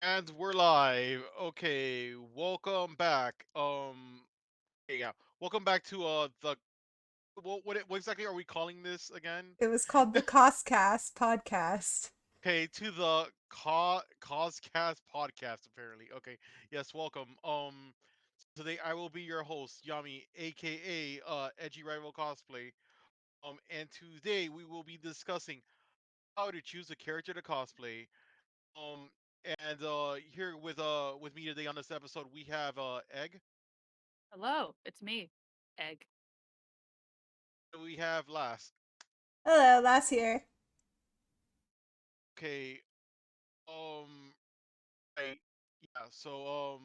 And we're live. Okay, welcome back. Yeah, welcome back to the what exactly are we calling this again? It was called the CosCastPodcast. Okay, to the CosCast podcast apparently. Okay, yes, welcome. Today I will be your host, Yami, aka EdgyRivalCosplay. And today we will be discussing how to choose a character to cosplay. Um, and here with me today on this episode we have Egg. Hello, it's me, Egg. We have last. Hello, last year. Okay. Um. Right. Yeah. So.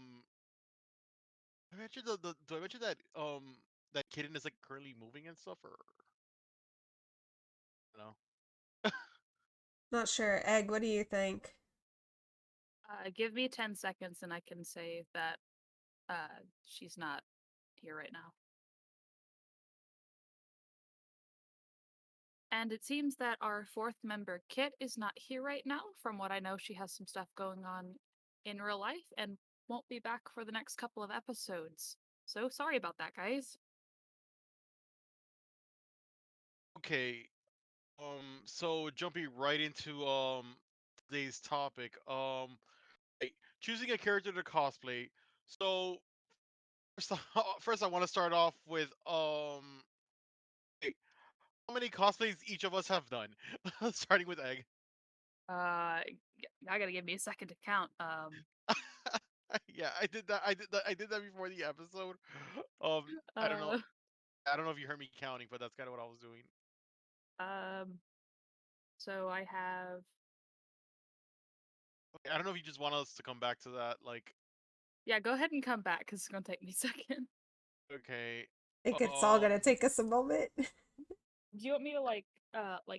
I mentioned the. Do I mention that that kitten is like currently moving and stuff, or no? Not sure. Egg, what do you think? Give me 10 seconds and I can say that she's not here right now. And it seems that our fourth member, Kit, is not here right now. From what I know, she has some stuff going on in real life and won't be back for the next couple of episodes. So sorry about that, guys. Okay. So jumping right into today's topic. Right, choosing a character to cosplay. So first, first I want to start off with hey, how many cosplays each of us have done? Starting with Egg. Uh, I gotta give me a second to count. Yeah, I did that. I did that before the episode. I don't know. Uh, I don't know if you heard me counting, but that's kind of what I was doing. um, so I have. Okay, I don't know if you just want us to come back to that. Like, Yeah, go ahead and come back because it's gonna take me a second. okay, I think it's all um, gonna take us a moment. Do you want me to like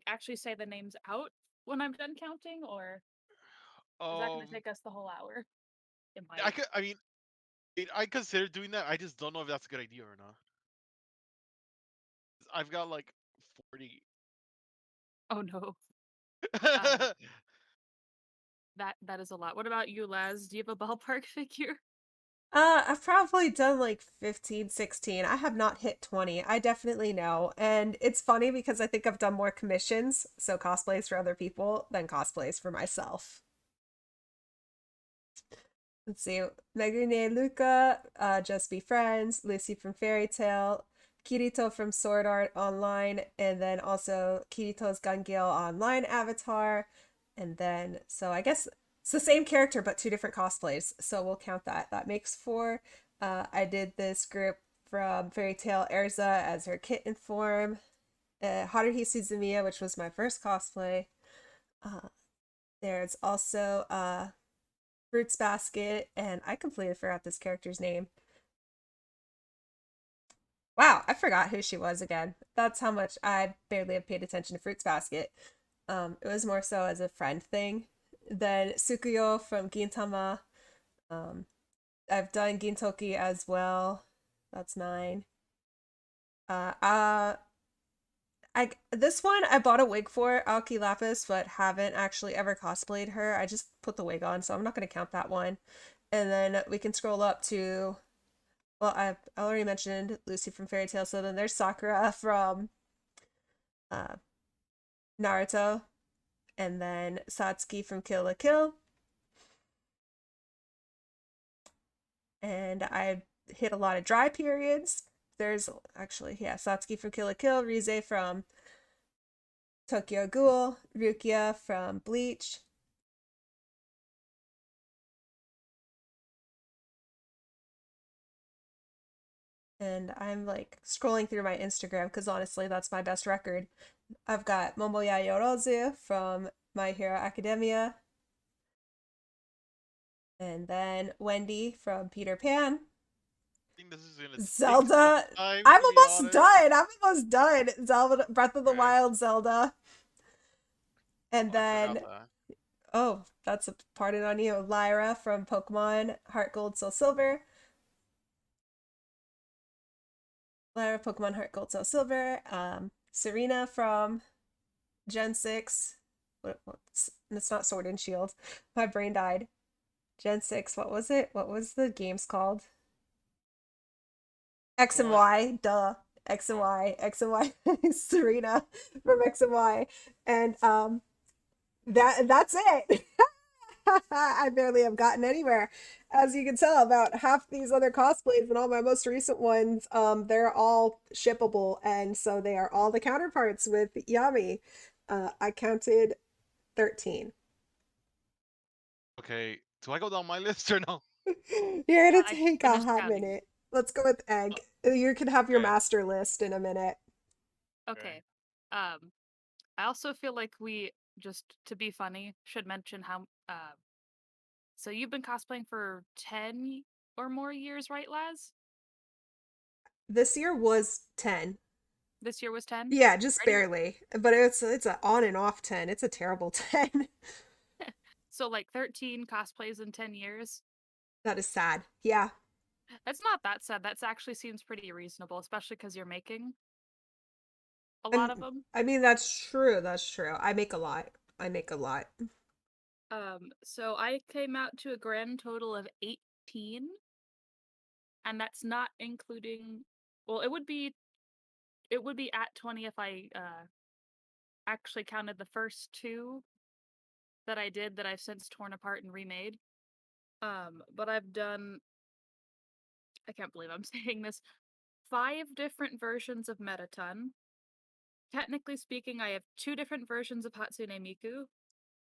actually say the names out when I'm done counting, or is that gonna um, take us the whole hour? It I might. could. I mean, I considered doing that. I just don't know if that's a good idea or not. I've got like 40. Oh no. Uh that is a lot. What about you, Laz? Do you have a ballpark figure? I've probably done like 15, 16. I have not hit 20. I definitely know. And it's funny because I think I've done more commissions, so cosplays for other people, than cosplays for myself. Let's see. Megune Luca, Just Be Friends, Lucy from Fairy Tale, Kirito from Sword Art Online, and then also Kirito's Gangale Online avatar. And then, so I guess it's the same character, but two different cosplays. So we'll count that. That makes four. I did this group from Fairy Tale Erza as her kitten form, Haruhi Suzumiya, which was my first cosplay. Uh, there's also Fruits Basket, and I completely forgot this character's name. Wow, I forgot who she was again. That's how much I barely have paid attention to Fruits Basket. It was more so as a friend thing. Then Sukuyo from Gintama. Um, I've done Gintoki as well. That's nine. Uh, uh, this one I bought a wig for Aoki Lapis, but haven't actually ever cosplayed her. I just put the wig on, so I'm not gonna count that one. And then we can scroll up to, well, I already mentioned Lucy from Fairy Tail, so then there's Sakura from uh, Naruto, and then Satsuki from Kill la Kill. And I hit a lot of dry periods. There's actually, yeah, Satsuki from Kill la Kill, Rize from Tokyo Ghoul, Rukia from Bleach. And I'm like scrolling through my Instagram because honestly, that's my best record. I've got Momoya Yorozu from My Hero Academia, and then Wendy from Peter Pan. I think this is gonna take some Zelda. time, I'm to be almost honest. done. I'm almost done. Zelda Breath of the Okay. Wild Zelda. And Oh, I forgot then, that. oh, that's a pardon on you. Lyra from Pokemon Heart Gold Soul Silver. Lyra Pokemon Heart Gold Soul Silver. Serena from Gen 6. It's not Sword and Shield. My brain died. Gen 6, what was it? What was the games called? X and One. Y, duh. X and Oh, Y, X and Y, Serena from X and Y. And that's it. I barely have gotten anywhere. As you can tell, about half these other cosplays and all my most recent ones, they're all shippable, and so they are all the counterparts with Yami. I counted 13. okay. Do I go down my list or no? You're gonna I just take a finished hot counting. minute. Let's go with Egg. You can have your Okay. master list in a minute. Okay. Um, I also feel like we, just to be funny, should mention how so you've been cosplaying for 10 or more years, right, Laz? This year was 10. This year was 10? Yeah, just Ready? barely. But it's a on and off 10. It's a terrible 10. So like 13 cosplays in 10 years. That is sad. Yeah. That's not that sad. That actually seems pretty reasonable, especially because you're making a lot And of them. I mean that's true. That's true. I make a lot. I make a lot. So I came out to a grand total of 18, and that's not including, well, it would be at 20 if I actually counted the first two that I did that I've since torn apart and remade. But I've done, I can't believe I'm saying this, 5 different versions of Metaton. Technically speaking, I have 2 different versions of Hatsune Miku.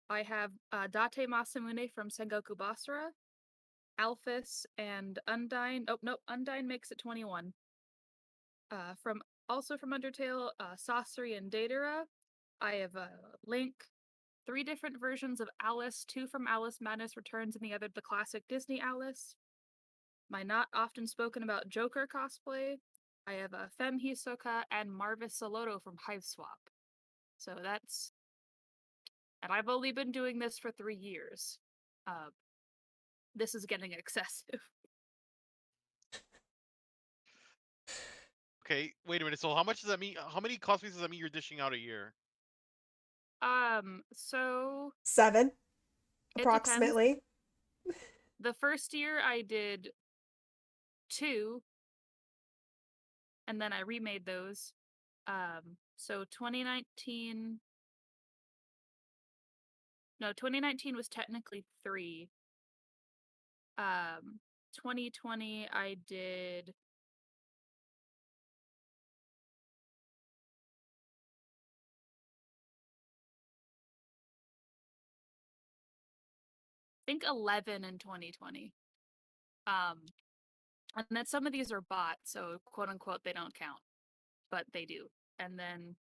I have Date Masamune from Sengoku Basara, Alphys, and Undyne. Oh, no, Undyne makes it 21. From also from Undertale, Sasori and Datara. I have Link, 3 different versions of Alice, 2 from Alice Madness Returns, and the other the classic Disney Alice. My not often spoken about Joker cosplay. I have Femme Hisoka and Marvis Saloto from Hive Swap. So that's, and I've only been doing this for 3 years. Uh, this is getting excessive. Okay. Wait a minute. So how much does that mean? How many cosplays does that mean you're dishing out a year? So 7 it depends. approximately. The first year I did 2, and then I remade those. So 2019, no, 2019 was technically 3. Um, 2020 I did, I think 11 in 2020. Um, and then some of these are bought, so quote unquote they don't count, but they do. And then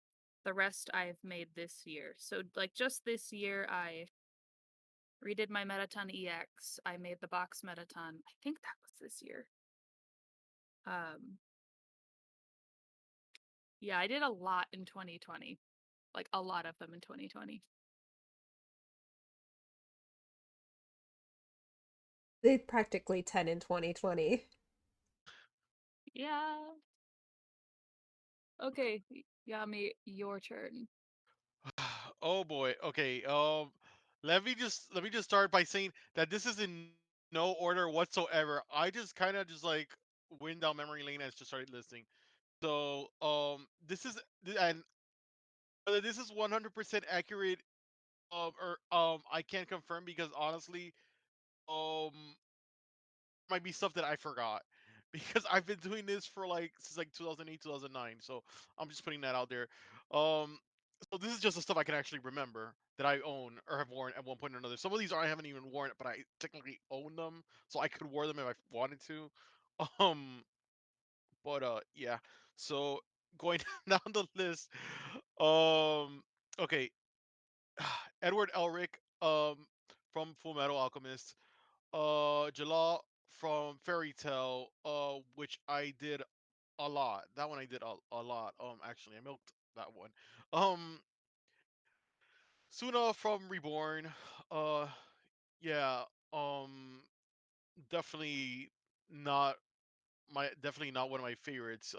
the rest I've made this year. So like just this year I redid my Metaton EX. I made the box Metaton. I think that was this year. Um, yeah, I did a lot in 2020. Like a lot of them in 2020. They practically 10 in 2020. Yeah. Okay, Yami, your turn. Oh boy. Okay. Let me just start by saying that this is in no order whatsoever. I just kind of just like went down memory lane and just started listing. So and whether this is 100% accurate or I can't confirm because honestly um might be stuff that I forgot because I've been doing this for like since like 2008 2009. So I'm just putting that out there. Um, so this is just the stuff I can actually remember that I own or have worn at one point or another. Some of these I haven't even worn, but I technically own them, so I could wear them if I wanted to. Um, but yeah. So going down the list, um, okay, Edward Elric, from Full Metal Alchemist, Jalal from Fairy Tale, which I did a lot. That one I did a lot. Actually, I milked that one. Um, Suna from Reborn. Uh, yeah. Um, definitely not definitely not one of my favorites.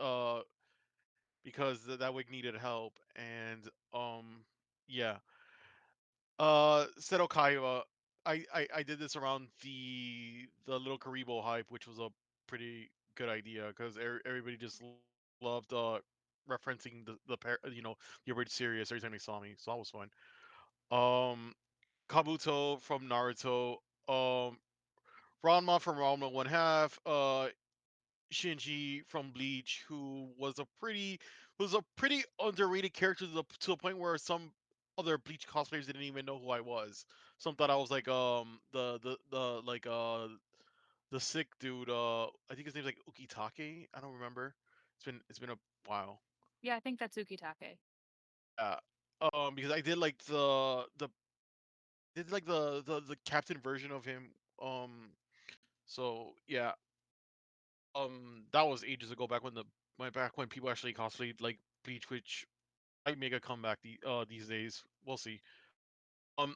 Because that wig needed help, and yeah. Seto Kaiba. I did this around the little Karibo hype, which was a pretty good idea because everybody just loved referencing the original series every time they saw me, so that was fun. Um, Kabuto from Naruto, um, Ranma from Ranma One Half, Shinji from Bleach, who was a pretty underrated character to the point where some other Bleach cosplayers didn't even know who I was. Some thought I was like the sick dude. I think his name's like Ukitake. I don't remember. It's been a while. Yeah, I think that's Ukitake. Yeah. Because I did like the captain version of him. Um. So yeah. That was ages ago. Back when people actually cosplayed like Bleach, which might make a comeback these days. We'll see. Um.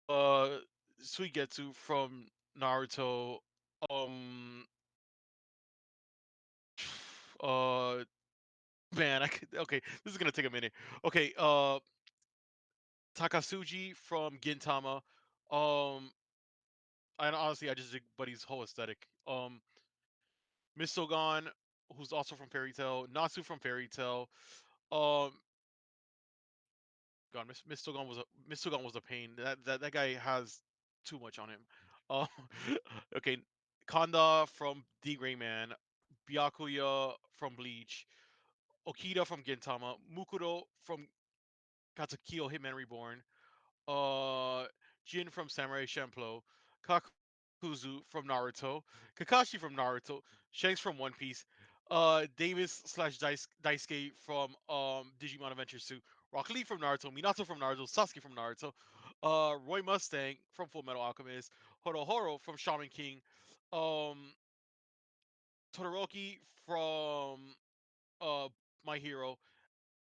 Uh. Suigetsu from Naruto. Um. Uh. Man, okay. This is gonna take a minute. Okay. Takasuji from Gintama. Um. And honestly, I just dig Buddy's whole aesthetic. Misogon, who's also from Fairy Tail. Natsu from Fairy Tail. Um. God, Mistogon was a pain. That guy has too much on him. Uh, okay, Kanda from D Gray Man, Byakuya from Bleach, Okita from Gintama, Mukuro from Katsukyo Hitman Reborn, uh, Jin from Samurai Champloo, Kakuzu from Naruto, Kakashi from Naruto, Shanks from One Piece, Davis slash Daisuke from Digimon Adventure 2, Rock Lee from Naruto, Minato from Naruto, Sasuke from Naruto, Roy Mustang from Full Metal Alchemist, Horohoro from Shaman King, um, Todoroki from My Hero,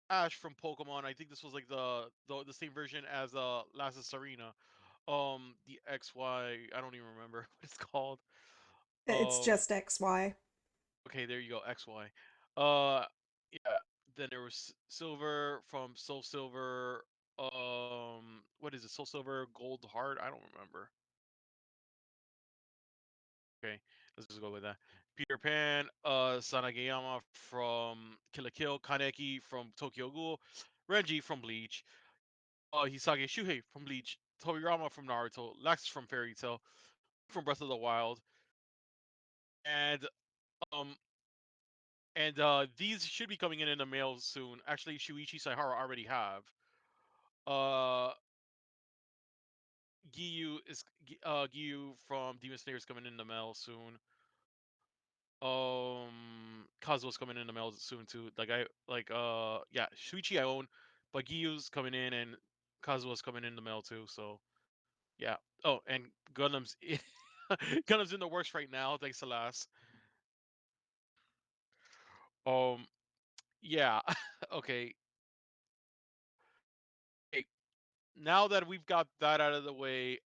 Ash from Pokemon. I think this was like the same version as Last Serena. The XY, I don't even remember what it's called. It's Um, just XY. okay, there you go, XY. Uh, yeah. Then there was Silver from Soul Silver. What is it? Soul Silver, Gold Heart. I don't remember. Okay, let's just go with that. Peter Pan, Sanagayama from Kill la Kill, Kaneki from Tokyo Ghoul, Renji from Bleach, Hisage Shuhei from Bleach, Tobirama from Naruto, Lex from Fairy Tail, from Breath of the Wild, and um these should be coming in the mail soon. Actually, Shuichi Saihara already have. Uh, Giyu from Demon Slayer is coming in the mail soon. Kazuo's coming in the mail soon too. Yeah, Shuichi I own, but Giyu's coming in and Kazuo's coming in the mail too. So yeah. Oh, and Gundam's Gundam's in the works right now. Thanks to last. Um, yeah. Okay. Okay. Now that we've got that out of the way,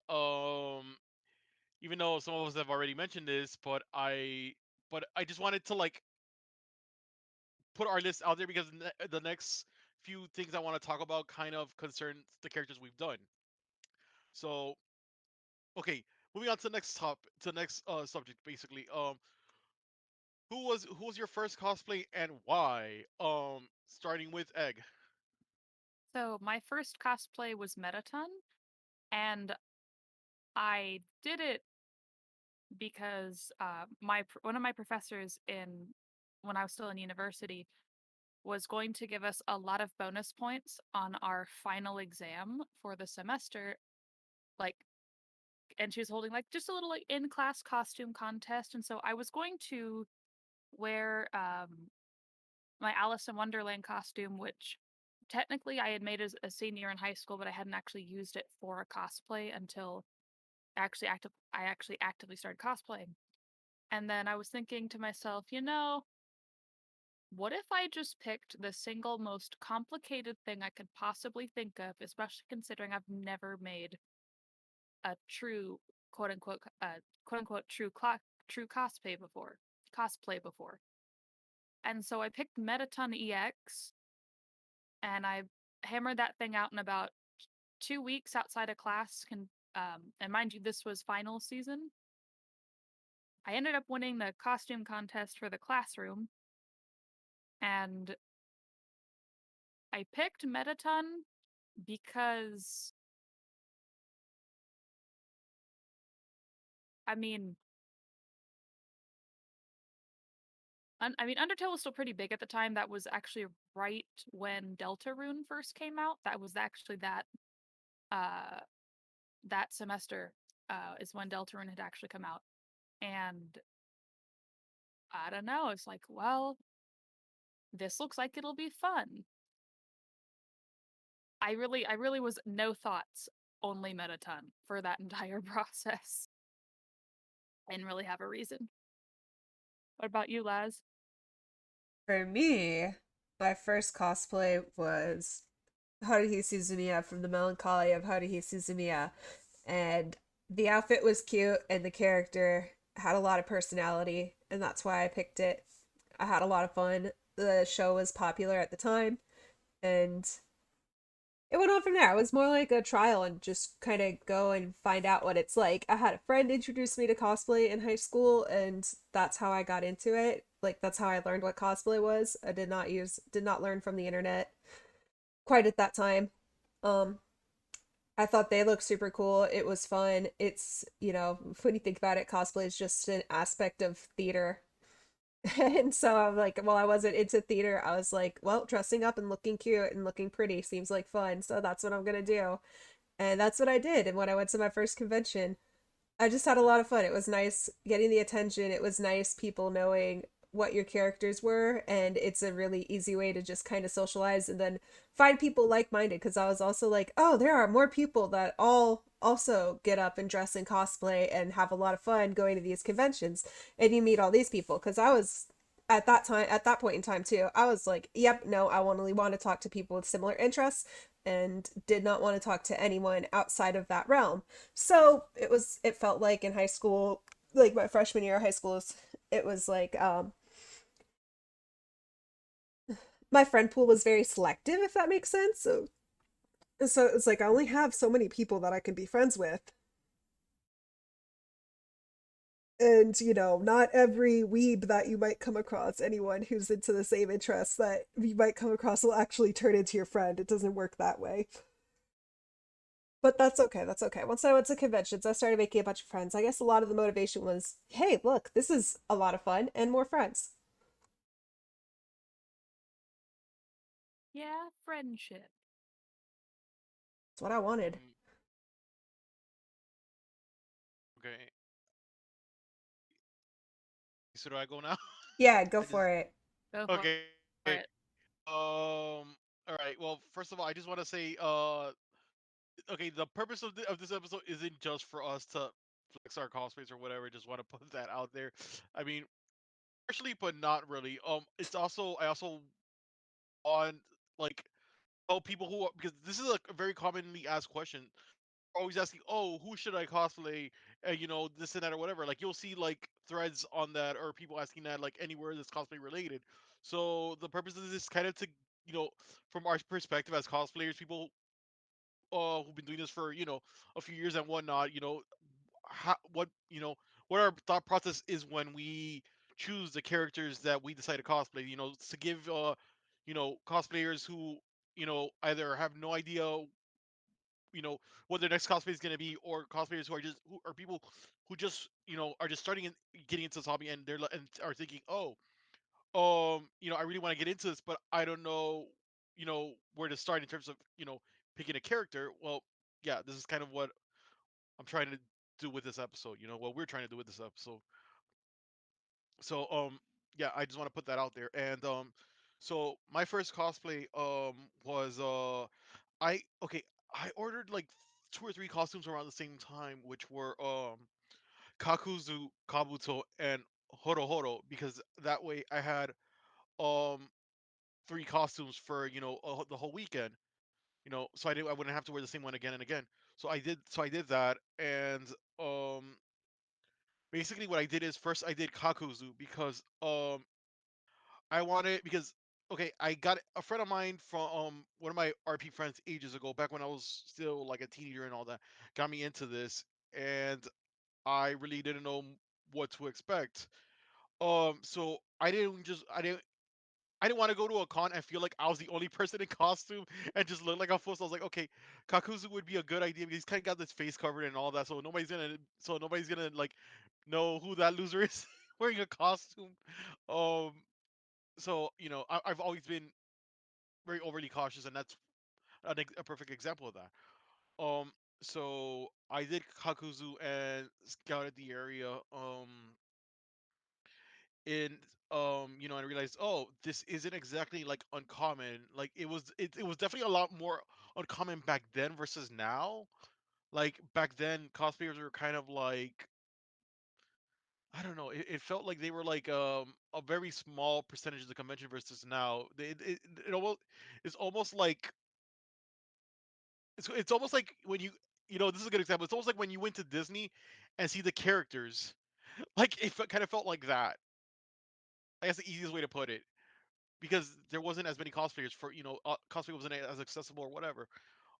even though some of us have already mentioned this, but I just wanted to like put our list out there because the next few things I want to talk about kind of concern the characters we've done. So, okay, moving on to the next subject basically. Who was your first cosplay and why? Starting with Egg. So my first cosplay was Metaton, and I did it because one of my professors in when I was still in university was going to give us a lot of bonus points on our final exam for the semester. Like, and she was holding like just a little like in class costume contest, and so I was going to wear my Alice in Wonderland costume, which technically I had made as a senior in high school, but I hadn't actually used it for a cosplay until I actually actively started cosplaying. And then I was thinking to myself, what if I just picked the single most complicated thing I could possibly think of, especially considering I've never made a true quote unquote true cosplay before. And so I picked Metaton EX and I hammered that thing out in about 2 weeks outside of class, And mind you, this was final season. I ended up winning the costume contest for the classroom, and I picked Metaton because, I mean, Undertale was still pretty big at the time. That was actually right when Deltarune first came out. That was actually uh, that semester is when Deltarune had actually come out. And I don't know, it's like, well, this looks like it'll be fun. I really was no thoughts, only Metaton for that entire process. I didn't really have a reason. What about you, Laz? For me, my first cosplay was Haruhi Suzumiya from the Melancholy of Haruhi Suzumiya. And the outfit was cute and the character had a lot of personality, and that's why I picked it. I had a lot of fun. The show was popular at the time, and it went on from there. It was more like a trial and just kind of go and find out what it's like. I had a friend introduce me to cosplay in high school, and that's how I got into it. Like that's how I learned what cosplay was. I did not learn from the internet quite at that time. Um, I thought they looked super cool. It was fun. It's, when you think about it, cosplay is just an aspect of theater. And so I'm like, well, I wasn't into theater. I was like, well, dressing up and looking cute and looking pretty seems like fun. So that's what I'm going to do. And that's what I did. And when I went to my first convention, I just had a lot of fun. It was nice getting the attention. It was nice people knowing what your characters were, and it's a really easy way to just kind of socialize and then find people like-minded, because I was also like, oh, there are more people that all also get up and dress in cosplay and have a lot of fun going to these conventions, and you meet all these people. Because I was at that point in time too, I was like, yep, no, I only want to talk to people with similar interests and did not want to talk to anyone outside of that realm. So it felt like in high school, like my freshman year of high school, it was like my friend pool was very selective, if that makes sense. So it's like I only have so many people that I can be friends with. And, not every weeb that you might come across, anyone who's into the same interests that you might come across, will actually turn into your friend. It doesn't work that way. But that's okay. That's okay. Once I went to conventions, I started making a bunch of friends. I guess a lot of the motivation was, hey, look, this is a lot of fun and more friends. Yeah, friendship. That's what I wanted. Okay. So do I go now? Yeah, go I just for it. Go for okay. it. All right. Well, first of all, I just want to say, okay, the purpose of this episode isn't just for us to flex our cosplays or whatever. Just want to put that out there. I mean, partially, but not really. It's also I also want like tell people who because this is a very commonly asked question. Always asking, oh, who should I cosplay? This and that or whatever. Like you'll see like threads on that or people asking that like anywhere that's cosplay related. So the purpose of this is kind of to you know from our perspective as cosplayers, people who've been doing this for a few years and whatnot. What our thought process is when we choose the characters that we decide to cosplay. To give cosplayers who either have no idea what their next cosplay is going to be, or cosplayers who are people who just are just starting and getting into this hobby, and and are thinking, oh, I really want to get into this, but I don't know where to start in terms of picking a character. Well, yeah, this is kind of what I'm trying to do with this episode. What we're trying to do with this episode. So yeah, I just want to put that out there. And so my first cosplay was I okay, I ordered like two or three costumes around the same time, which were Kakuzu, Kabuto, and Horo, because that way I had um three costumes for the whole weekend. So I wouldn't have to wear the same one again and again. So I did that, and um basically what I did is first I did Kakuzu because I wanted because okay, I got a friend of mine from one of my RP friends ages ago, back when I was still like a teenager and all that, got me into this, and I really didn't know what to expect. So I didn't want to go to a con and feel like I was the only person in costume and just look like a fool. So I was like, okay, Kakuzu would be a good idea because he's kind of got this face covered and all that, so nobody's gonna like know who that loser is wearing a costume. Um, so I've always been very overly cautious, and that's a perfect example of that. Um, so I did Kakuzu and scouted the area. And I realized, oh, this isn't exactly like uncommon. Like it was definitely a lot more uncommon back then versus now. Like back then, cosplayers were kind of like, I don't know. It felt like they were like a very small percentage of the convention versus now. It's almost like it's almost like when this is a good example. It's almost like when you went to Disney and see the characters. Like kind of felt like that. I guess the easiest way to put it, because there wasn't as many cosplayers for cosplay wasn't as accessible or whatever.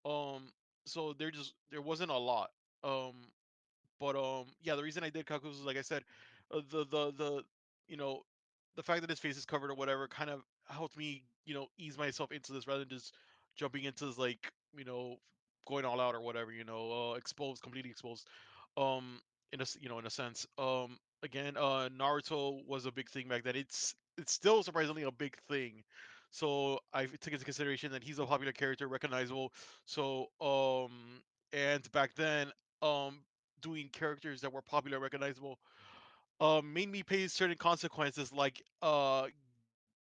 Um, so there wasn't a lot. Um, but yeah, the reason I did Kaku's is, like I said, the you know the fact that his face is covered or whatever kind of helped me ease myself into this rather than just jumping into this, like going all out or whatever, exposed, completely exposed. Um, in a sense. Again, Naruto was a big thing back then. It's still surprisingly a big thing. So I took into consideration that he's a popular character, recognizable. So and back then, um doing characters that were popular, recognizable, made me pay certain consequences, like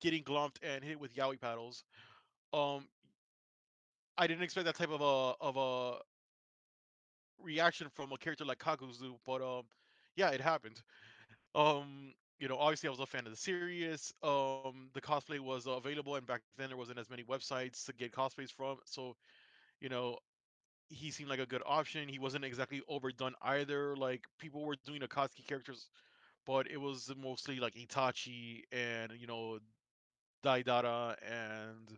getting glumped and hit with yaoi paddles. Um, I didn't expect that type of a reaction from a character like Kakuzu, but yeah, it happened. Obviously I was a fan of the series. The cosplay was available, and back then there wasn't as many websites to get cosplays from. So you know, he seemed like a good option. He wasn't exactly overdone either. Like people were doing Akatsuki characters, but it was mostly like Itachi and Daidara and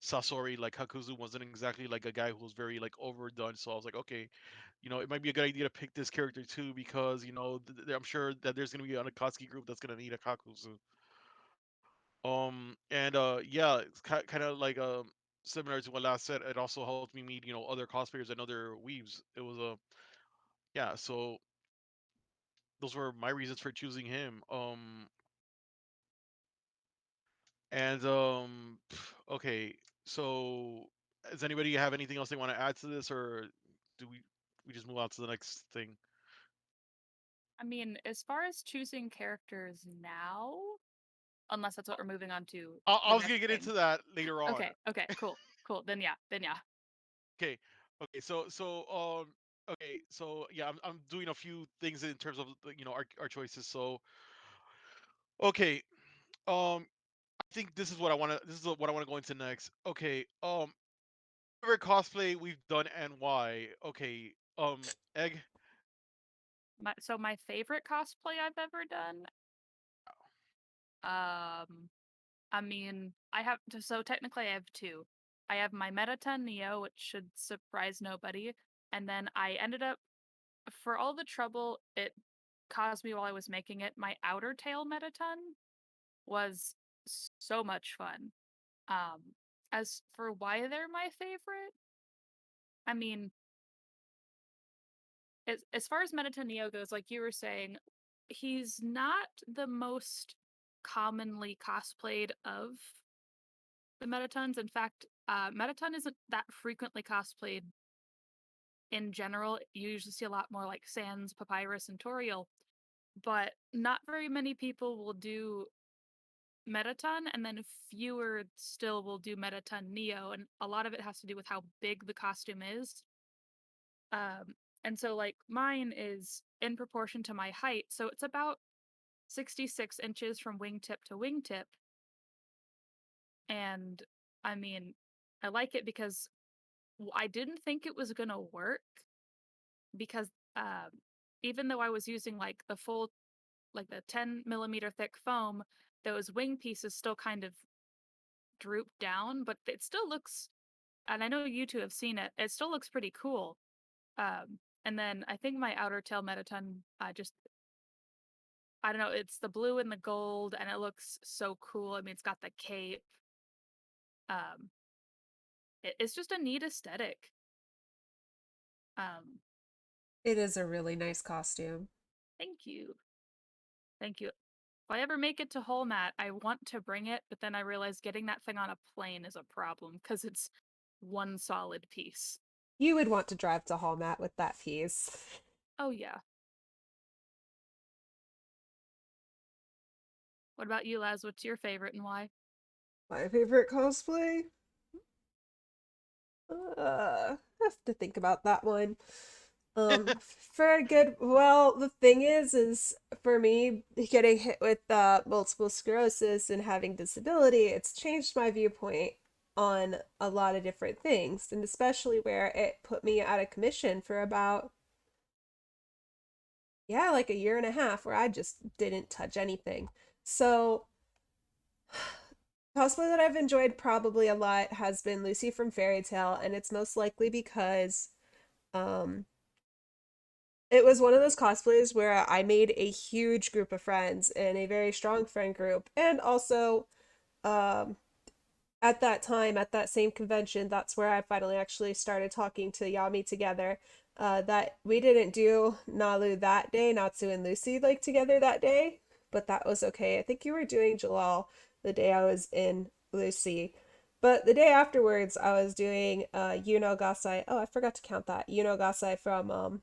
Sasori. Like Hakuzu wasn't exactly like a guy who was very like overdone. So I was like, okay, it might be a good idea to pick this character too, because I'm sure that there's gonna be an Akatsuki group that's gonna need a Kakuzu. And yeah, it's kind of like similar to what last said. It also helped me meet other cosplayers and other weaves. It was a Yeah, so those were my reasons for choosing him. And okay, so does anybody have anything else they want to add to this, or do we just move on to the next thing? I mean, as far as choosing characters now, unless that's what we're moving on to I the was gonna next get thing. into that later on. Okay, cool. Then yeah. Okay, okay, okay, so yeah, I'm doing a few things in terms of our choices. So okay, I think this is what I want to. This is what I want to go into next. Okay, favorite cosplay we've done and why? Okay, Egg. My favorite cosplay I've ever done, I mean, so technically I have two. I have my Mettaton Neo, which should surprise nobody, and then I ended up, for all the trouble it caused me while I was making it, my outer tail Mettaton was so much fun. Um, as for why they're my favorite, I mean, as far as Mettaton Neo goes, like you were saying, he's not the most commonly cosplayed of the Metatons. In fact, Metaton isn't that frequently cosplayed in general. You usually see a lot more like Sans, Papyrus, and Toriel, but not very many people will do Metaton, and then fewer still will do Metaton Neo, and a lot of it has to do with how big the costume is. And so, like, mine is in proportion to my height, so it's about 66 inches from wingtip to wingtip. And I mean, I like it because I didn't think it was gonna work because even though I was using like the full, like the 10 millimeter thick foam, those wing pieces still kind of drooped down, but it still looks, and I know you two have seen it, it still looks pretty cool. And then I think my outer tail Mettaton just, I don't know, it's the blue and the gold, and it looks so cool. I mean, it's got the cape. Um, it's just a neat aesthetic. Um, It is a really nice costume. Thank you. Thank you. If I ever make it to Holmat, I want to bring it, but then I realize getting that thing on a plane is a problem because it's one solid piece. You would want to drive to Hallmat with that piece. Oh, yeah. What about you, Laz? What's your favorite and why? My favorite cosplay? I have to think about that one. For a good, well, the thing is for me, getting hit with multiple sclerosis and having disability, it's changed my viewpoint on a lot of different things, and especially where it put me out of commission for about, yeah, like a year and a half, where I just didn't touch anything. So, cosplay that I've enjoyed probably a lot has been Lucy from Fairy Tale, and it's most likely because, um, it was one of those cosplays where I made a huge group of friends and a very strong friend group. And also, um, at that time, at that same convention, that's where I finally actually started talking to Yami together. That we didn't do Nalu that day, Natsu and Lucy like together that day, but that was okay. I think you were doing Jalal the day I was in Lucy. But the day afterwards, I was doing Yuno Gasai. Oh, I forgot to count that. Yuno Gasai from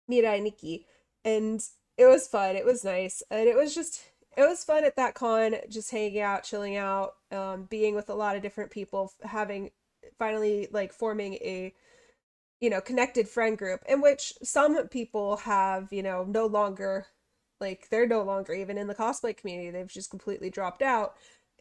Mirai Nikki. And it was fun. It was nice. And it was fun at that con, just hanging out, chilling out, being with a lot of different people, having finally like forming a, connected friend group in which some people have, no longer, like, they're no longer even in the cosplay community. They've just completely dropped out.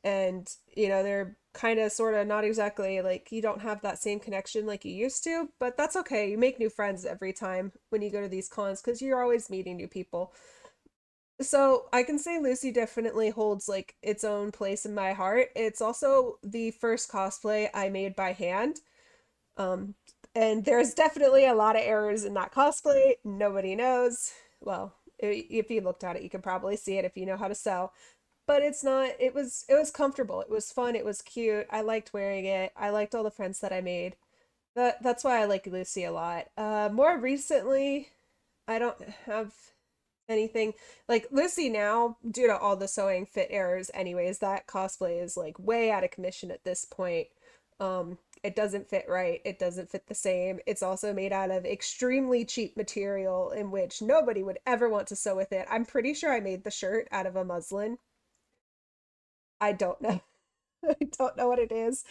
And, they're kind of sort of not exactly like you don't have that same connection like you used to, but that's okay. You make new friends every time when you go to these cons because you're always meeting new people. So I can say Lucy definitely holds like its own place in my heart. It's also the first cosplay I made by hand. Um, and there's definitely a lot of errors in that cosplay. Nobody knows. Well, if you looked at it, you could probably see it if you know how to sew. But it's not, it was comfortable. It was fun. It was cute. I liked wearing it. I liked all the friends that I made. That's why I like Lucy a lot. More recently, I don't have anything like Lucy now due to all the sewing fit errors anyways. That cosplay is like way out of commission at this point. It doesn't fit right. It doesn't fit the same. It's also made out of extremely cheap material in which nobody would ever want to sew with it. I'm pretty sure I made the shirt out of a muslin. I don't know. I don't know what it is.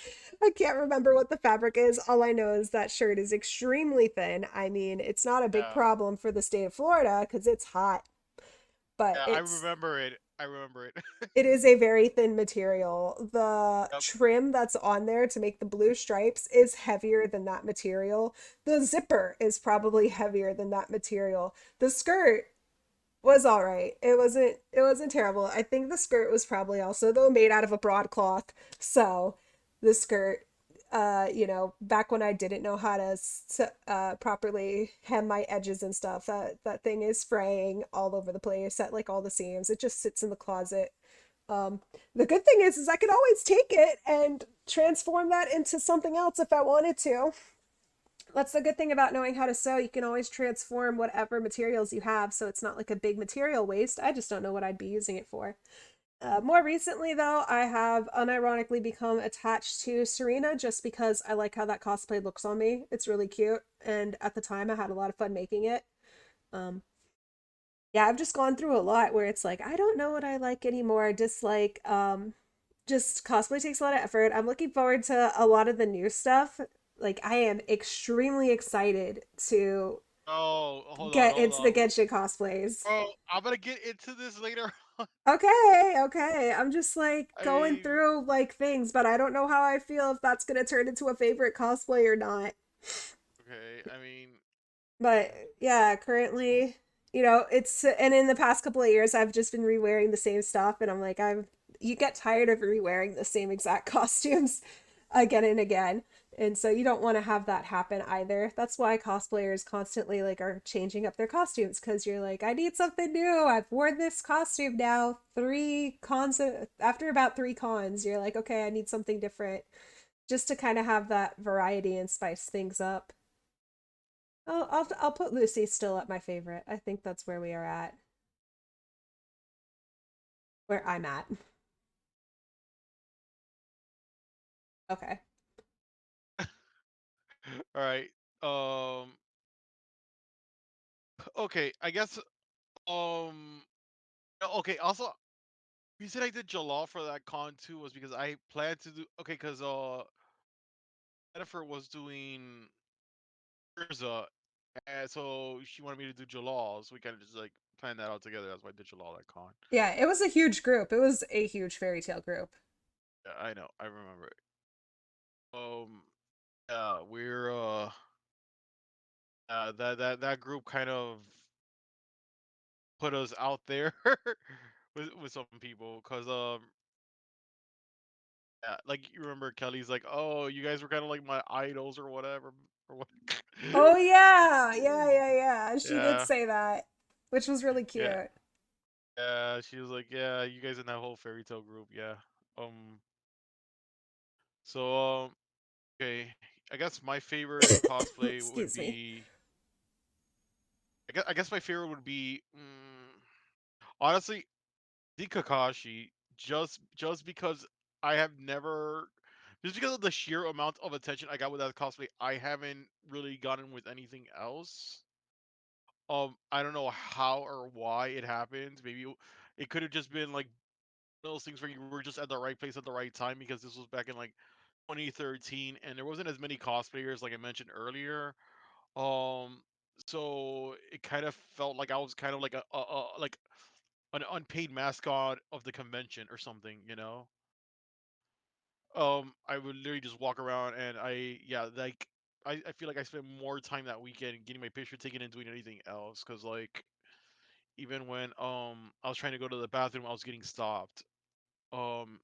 I can't remember what the fabric is. All I know is that shirt is extremely thin. I mean, it's not a big Yeah, problem for the state of Florida because it's hot, but yeah, I it's remember it. I remember it. it is a very thin material. The Yep. trim that's on there to make the blue stripes is heavier than that material. The zipper is probably heavier than that material. The skirt was all right. It wasn't terrible. I think the skirt was probably also though made out of a broadcloth. So the skirt back when I didn't know how to properly hem my edges and stuff, that thing is fraying all over the place at like all the seams. It just sits in the closet. Um, the good thing is I could always take it and transform that into something else if I wanted to. That's the good thing about knowing how to sew. You can always transform whatever materials you have, so it's not like a big material waste. I just don't know what I'd be using it for. More recently, though, I have unironically become attached to Serena just because I like how that cosplay looks on me. It's really cute, and at the time, I had a lot of fun making it. Um, yeah, I've just gone through a lot where it's like I don't know what I like anymore. Dislike. Just cosplay takes a lot of effort. I'm looking forward to a lot of the new stuff. Like I am extremely excited to Oh, hold on, get hold into the on, Genshin cosplays. bro. I'm gonna get into this later. Okay, okay. I'm just like I going mean, through like things, but I don't know how I feel if that's gonna turn into a favorite cosplay or not. okay. I mean, But yeah, currently, it's and in the past couple of years I've just been re-wearing the same stuff and I'm like you get tired of re-wearing the same exact costumes again and again. And so you don't want to have that happen either. That's why cosplayers constantly like are changing up their costumes, because you're like, I need something new. I've worn this costume now 3 cons. After about 3 cons, you're like, okay, I need something different, just to kind of have that variety and spice things up. I'll put Lucy still at my favorite. I think that's where we are at. Where I'm at. Okay. All right. Um. Okay. I guess. Um. Okay. Also, the reason I did Jalal for that con too was because I planned to do. Okay, because Jennifer was doing Urza, and so she wanted me to do Jalal, so we kind of just like planned that out together. That's why I did Jalal at con. Yeah, it was a huge group. It was a huge fairy tale group. Yeah, I know. I remember it. Yeah, we're that group kind of put us out there with some people, cause yeah, like you remember Kelly's like, oh, you guys were kind of like my idols or whatever or what. Oh yeah, yeah. She did Yeah, say that, which was really yeah, cute. yeah. She was like, yeah, you guys in that whole fairy tale group, yeah. Um, so okay, I guess my favorite cosplay would Excuse me. be. I guess my favorite would be honestly the Kakashi, just because I have never, just because of the sheer amount of attention I got with that cosplay, I haven't really gotten with anything else. I don't know how or why it happened. Maybe it could have just been like one of those things where you were just at the right place at the right time, because this was back in like 2013 and there wasn't as many cosplayers like I mentioned earlier. Um, so it kind of felt like I was kind of like like an unpaid mascot of the convention or something. I would literally just walk around and yeah, like I feel like I spent more time that weekend getting my picture taken and doing anything else, because like even when I was trying to go to the bathroom, I was getting stopped. Um,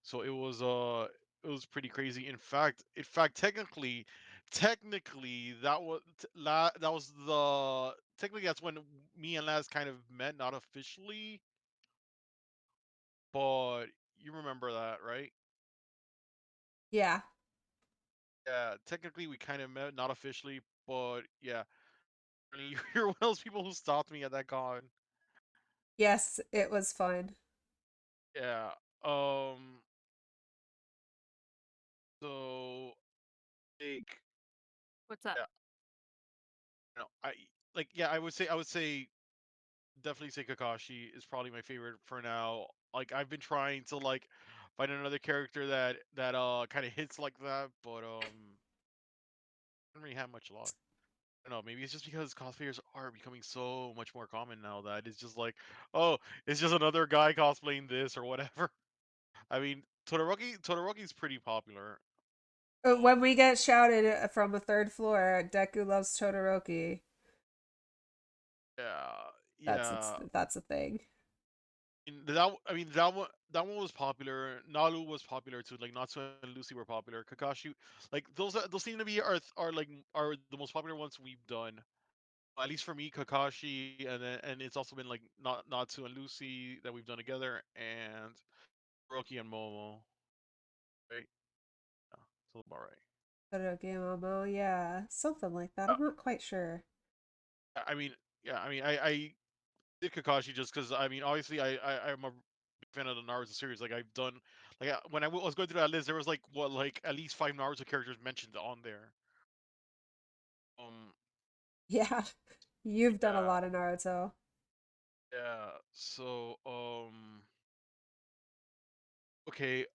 so it was pretty crazy. In fact, technically that was the technically that's when me and Laz kind of met, not officially, but you remember that, right? Yeah. Yeah, technically we kind of met, not officially, but yeah. I mean, you're one of those people who stopped me at that con. Yes, it was fun. Yeah. Um. So, like, What's up? yeah, yeah, I would say definitely say Kakashi is probably my favorite for now. Like, I've been trying to like find another character that kind of hits like that, but I don't really have much luck. I don't know, maybe it's just because cosplayers are becoming so much more common now that it's just like, oh, it's just another guy cosplaying this or whatever. I mean, Todoroki's pretty popular. When Um, we get shouted from the third floor, Deku loves Todoroki. yeah, That's yeah. that's a thing. I mean that one was popular. Nalu was popular too. Like Natsu and Lucy were popular. Kakashi, like those seem to be are the most popular ones we've done. At least for me, Kakashi, and it's also been like Natsu and Lucy that we've done together, and Rocky and Momo. Right? Yeah, so about right. Todoroki Momo, yeah, something like that. Uh, I'm not quite sure. I mean, yeah, I mean, I did Kakashi just because I mean, obviously, I'm a big fan of the Naruto series. Like I've done, like when I was going through that list, there was like what like at least 5 Naruto characters mentioned on there. Um, Yeah, you've done a yeah, lot of Naruto. yeah. So, okay.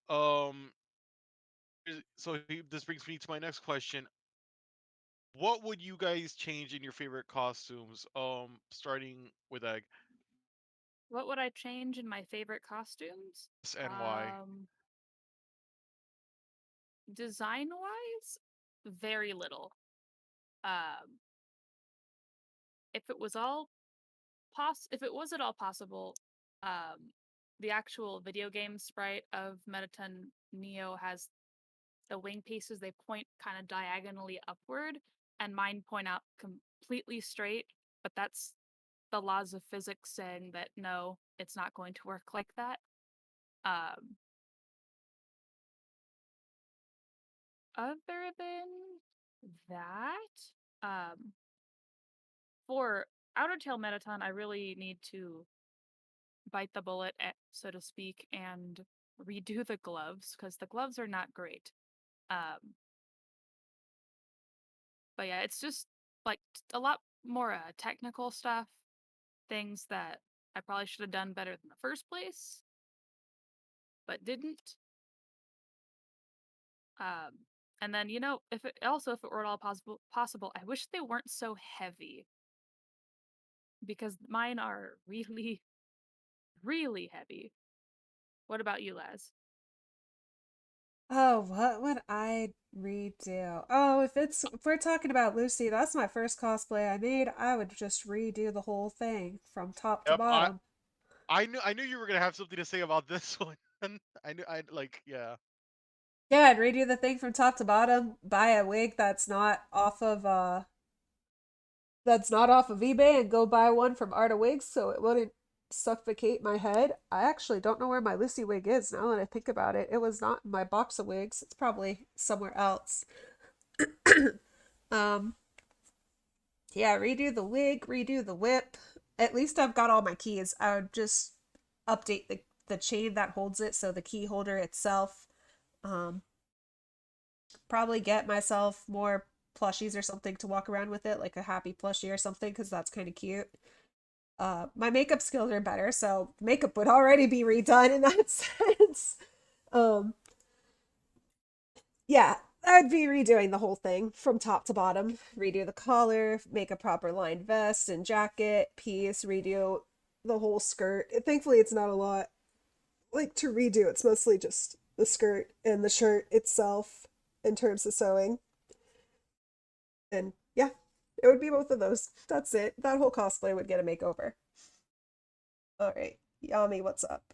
This brings me to my next question. What would you guys change in your favorite costumes? Starting with Egg. What would I change in my favorite costumes? Yes, and why? Um, Design wise, very little. Um, if it was at all possible, the actual video game sprite of Mettaton Neo has the wing pieces, they point kind of diagonally upward, and mine point out completely straight, but that's the laws of physics saying that no, it's not going to work like that. Um, other than that, for Outer Tail Mettaton, I really need to bite the bullet, so to speak, and redo the gloves because the gloves are not great. Um, but yeah, it's just like a lot more technical stuff, things that I probably should have done better in the first place, but didn't. Um, and then if it were at all possible, I wish they weren't so heavy because mine are really, really heavy. What about you, Laz? Oh, what would I redo? Oh, if we're talking about Lucy, that's my first cosplay I made. I would just redo the whole thing from top to Yep, bottom. I knew you were gonna have something to say about this one. I knew I'd like yeah. Yeah, I'd redo the thing from top to bottom, buy a wig that's not off of eBay and go buy one from Art of Wigs so it wouldn't suffocate my head. I actually don't know where my Lucy wig is now that I think about it. It was not in my box of wigs. It's probably somewhere else. um yeah, redo the wig, redo the whip. At least I've got all my keys. I would just update the chain that holds it, so the key holder itself. Um, Probably get myself more plushies or something to walk around with it, like a happy plushie or something, because that's kind of cute. My makeup skills are better, so makeup would already be redone in that sense. Um, yeah, I'd be redoing the whole thing from top to bottom. Redo the collar, make a proper lined vest and jacket piece, redo the whole skirt. Thankfully, it's not a lot like to redo. It's mostly just the skirt and the shirt itself in terms of sewing. And yeah, it would be both of those. That's it. That whole cosplay would get a makeover. All right, Yami, what's up?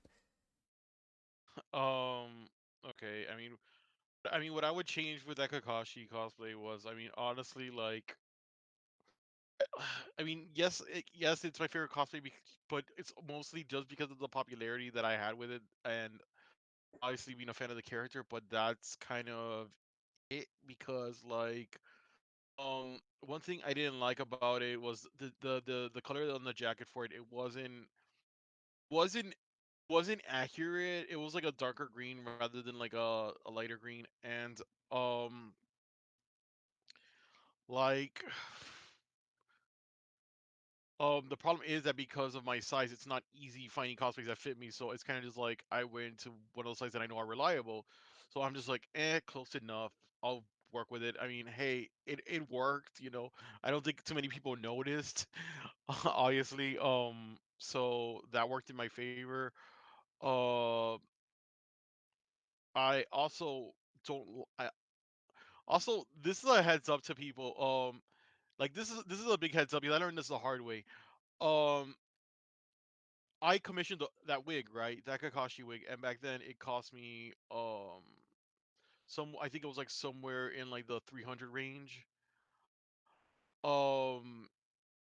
Okay. I mean, what I would change with that Kakashi cosplay was, I mean, honestly, like, I mean, yes, it's my favorite cosplay, but it's mostly just because of the popularity that I had with it, and obviously being a fan of the character. But that's kind of it because, like, one thing I didn't like about it was the color on the jacket for it. It wasn't wasn't accurate. It was like a darker green rather than like a lighter green, and um, like. The problem is that because of my size, it's not easy finding cosplays that fit me. So it's kind of just like I went to one of those sites that I know are reliable. So I'm just like, close enough. I'll work with it. I mean, hey, it worked. I don't think too many people noticed, obviously. So that worked in my favor. Uh, I also don't. Also, this is a heads up to people. Like this is a big heads up because I learned this the hard way. Um, I commissioned that wig, right? That Kakashi wig, and back then it cost me I think it was like somewhere in like the 300 range. Um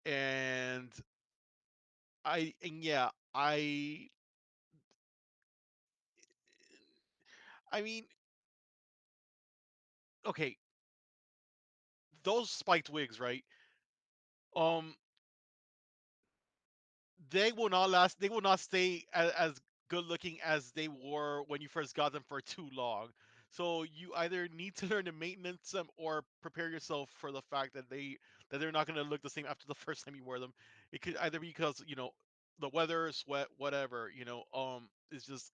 and yeah, I mean, okay, those spiked wigs, right? Um they will not last. They will not stay as good looking as they were when you first got them for too long. So you either need to learn to maintenance them or prepare yourself for the fact that they're not going to look the same after the first time you wear them. It could either be because the weather, sweat, whatever. It's just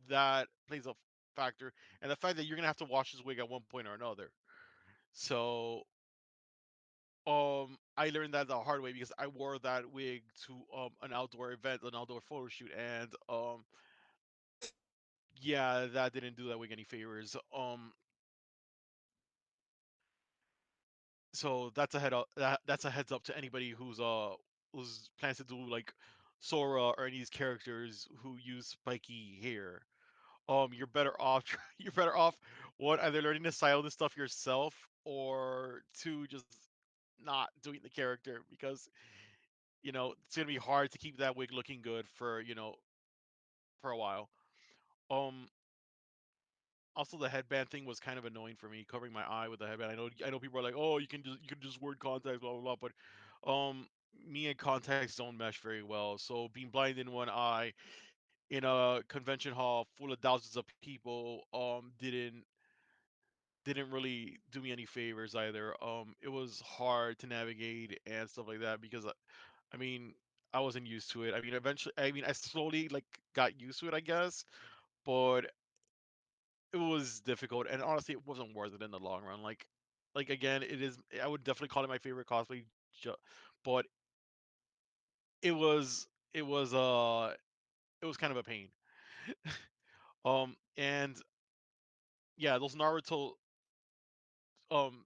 that plays a factor, and the fact that you're going to have to wash this wig at one point or another. So I learned that the hard way because I wore that wig to an outdoor event, an outdoor photo shoot, and yeah, that didn't do that wig any favors. So that's a heads up to anybody who's plans to do like Sora or any of these characters who use spiky hair. You're better off you're better off one either learning to style this stuff yourself or two just not doing the character because it's gonna be hard to keep that wig looking good for for a while. Um, Also the headband thing was kind of annoying for me, covering my eye with the headband. I know people are like, oh, you can just wear contacts, blah blah blah, but me and contacts don't mesh very well. So being blind in one eye in a convention hall full of thousands of people didn't really do me any favors either. It was hard to navigate and stuff like that because I mean, I wasn't used to it. I mean, eventually, I mean, I slowly like got used to it, I guess, but it was difficult, and honestly, it wasn't worth it in the long run. Like again, it is. I would definitely call it my favorite cosplay, but it was it was kind of a pain. And yeah, those Naruto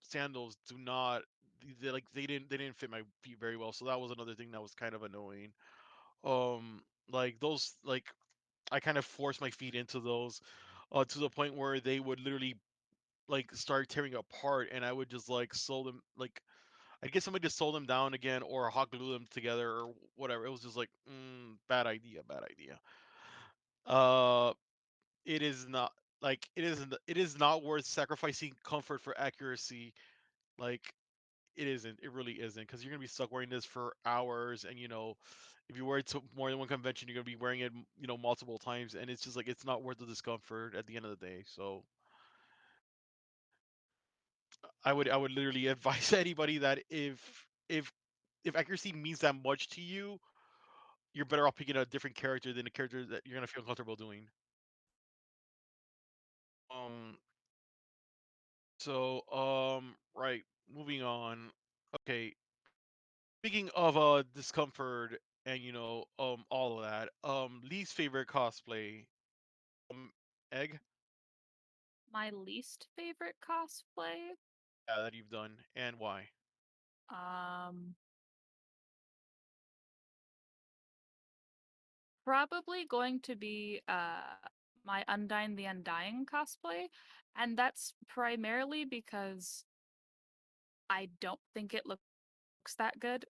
sandals do not. They didn't fit my feet very well, so that was another thing that was kind of annoying. Like those like I kind of forced my feet into those to the point where they would literally like start tearing apart, and I would just like sew them like I'd get somebody to sew them down again or hot glue them together or whatever. It was just like bad idea, bad idea. Uh, it is not it is not worth sacrificing comfort for accuracy. Like it isn't. It really isn't because you're gonna be stuck wearing this for hours, and if you wear it to more than one convention, you're gonna be wearing it, multiple times, and it's just like it's not worth the discomfort at the end of the day. So I would literally advise anybody that if accuracy means that much to you, you're better off picking a different character than a character that you're gonna feel comfortable doing. Um. Right. Moving on. Okay. Speaking of discomfort and all of that. Least favorite cosplay. Um. Egg. My least favorite cosplay, Yeah, that you've done and why. um, probably going to be my Undyne the Undying cosplay, and that's primarily because I don't think it looks that good.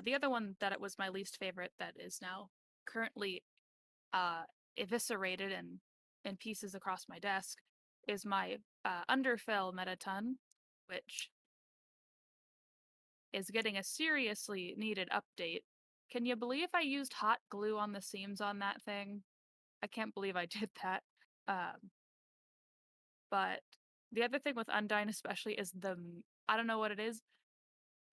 The other one that it was my least favorite that is now currently uh, eviscerated and in pieces across my desk is my Underfell Metaton, which is getting a seriously needed update. Can you believe I used hot glue on the seams on that thing? I can't believe I did that. Um, but the other thing with Undyne, especially, is I don't know what it is.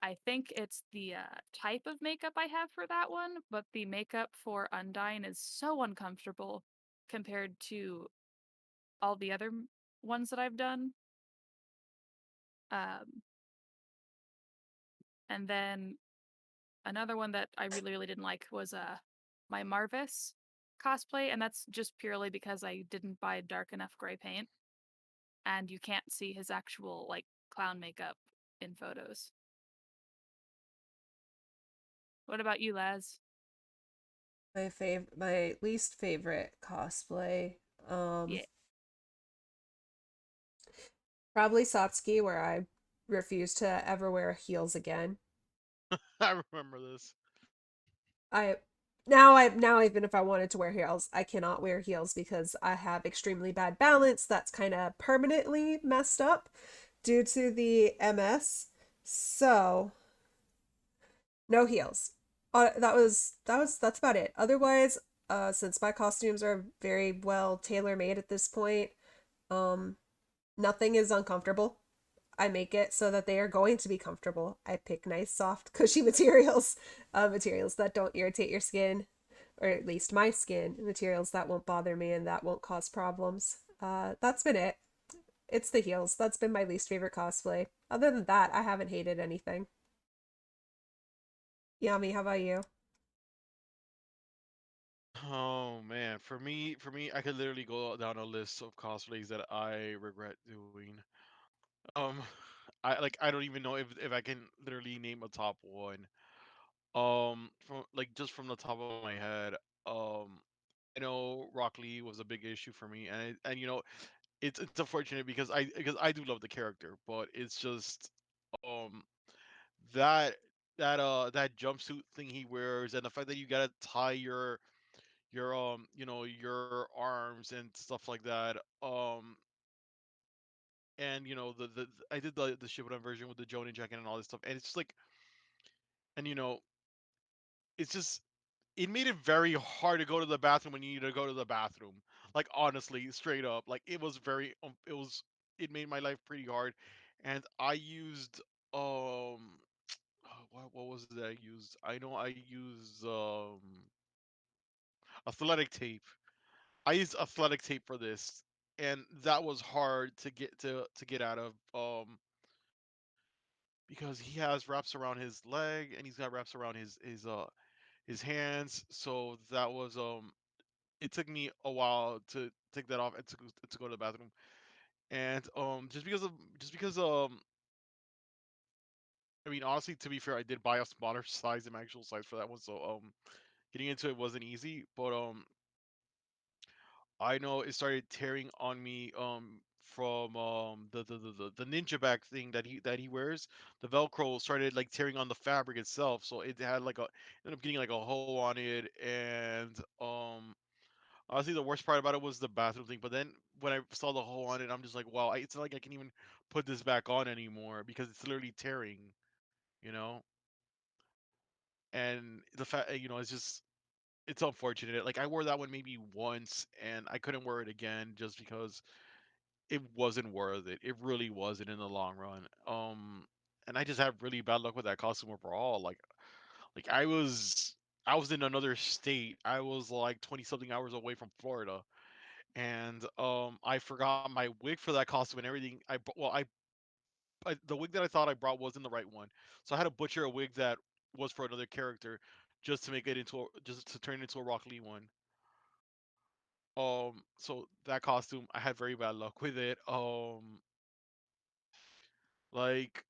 I think it's the type of makeup I have for that one, but the makeup for Undyne is so uncomfortable compared to all the other ones that I've done. Um, and then another one that I really, really didn't like was my Marvis cosplay, and that's just purely because I didn't buy dark enough gray paint, and you can't see his actual like clown makeup in photos. What about you, Laz? My least favorite cosplay. Um, Yeah, Probably Satsuki, where I refuse to ever wear heels again. I remember this. I now even if I wanted to wear heels, I cannot wear heels because I have extremely bad balance that's kind of permanently messed up due to the MS. So, no heels. That's about it. Otherwise, since my costumes are very well tailor made at this point, um nothing is uncomfortable. I make it so that they are going to be comfortable. I pick nice, soft, cushy materials, materials that don't irritate your skin, or at least my skin, materials that won't bother me and that won't cause problems. That's been it. It's the heels. That's been my least favorite cosplay. Other than that, I haven't hated anything. Yami, how about you? Oh man, for me, I could literally go down a list of cosplays that I regret doing. Um, I don't even know if I can literally name a top one. From like just from the top of my head, um, I know Rock Lee was a big issue for me, and it's unfortunate because I do love the character, but it's just um that that jumpsuit thing he wears and the fact that you gotta tie your arms and stuff like that. And I did the Shippuden version with the Jonin jacket and all this stuff, and it's just like, and it's just it made it very hard to go to the bathroom when you need to go to the bathroom. Like honestly, straight up, like it made my life pretty hard, and I used what was it that I used? I know I used athletic tape. I used athletic tape for this, and that was hard to get out of because he has wraps around his leg and he's got wraps around his hands. So that was it took me a while to take that off and to go to the bathroom. And just because I mean, honestly, to be fair, I did buy a smaller size, an actual size for that one. So getting into it wasn't easy, but I know it started tearing on me from the ninja back thing that he wears. The Velcro started like tearing on the fabric itself, so it had like a ended up getting like a hole on it. And honestly, the worst part about it was the bathroom thing. But then when I saw the hole on it, I'm just like, wow, it's not like I can even put this back on anymore because it's literally tearing, you know. And the fact, it's just it's unfortunate. Like I wore that one maybe once, and I couldn't wear it again just because it wasn't worth it. It really wasn't in the long run. And I just had really bad luck with that costume overall. Like I was in another state. I was like 20 something hours away from Florida, and I forgot my wig for that costume and everything. The wig that I thought I brought wasn't the right one, so I had to butcher a wig that was for another character just to make it just to turn it into a Rock Lee one. So that costume, I had very bad luck with it. Like,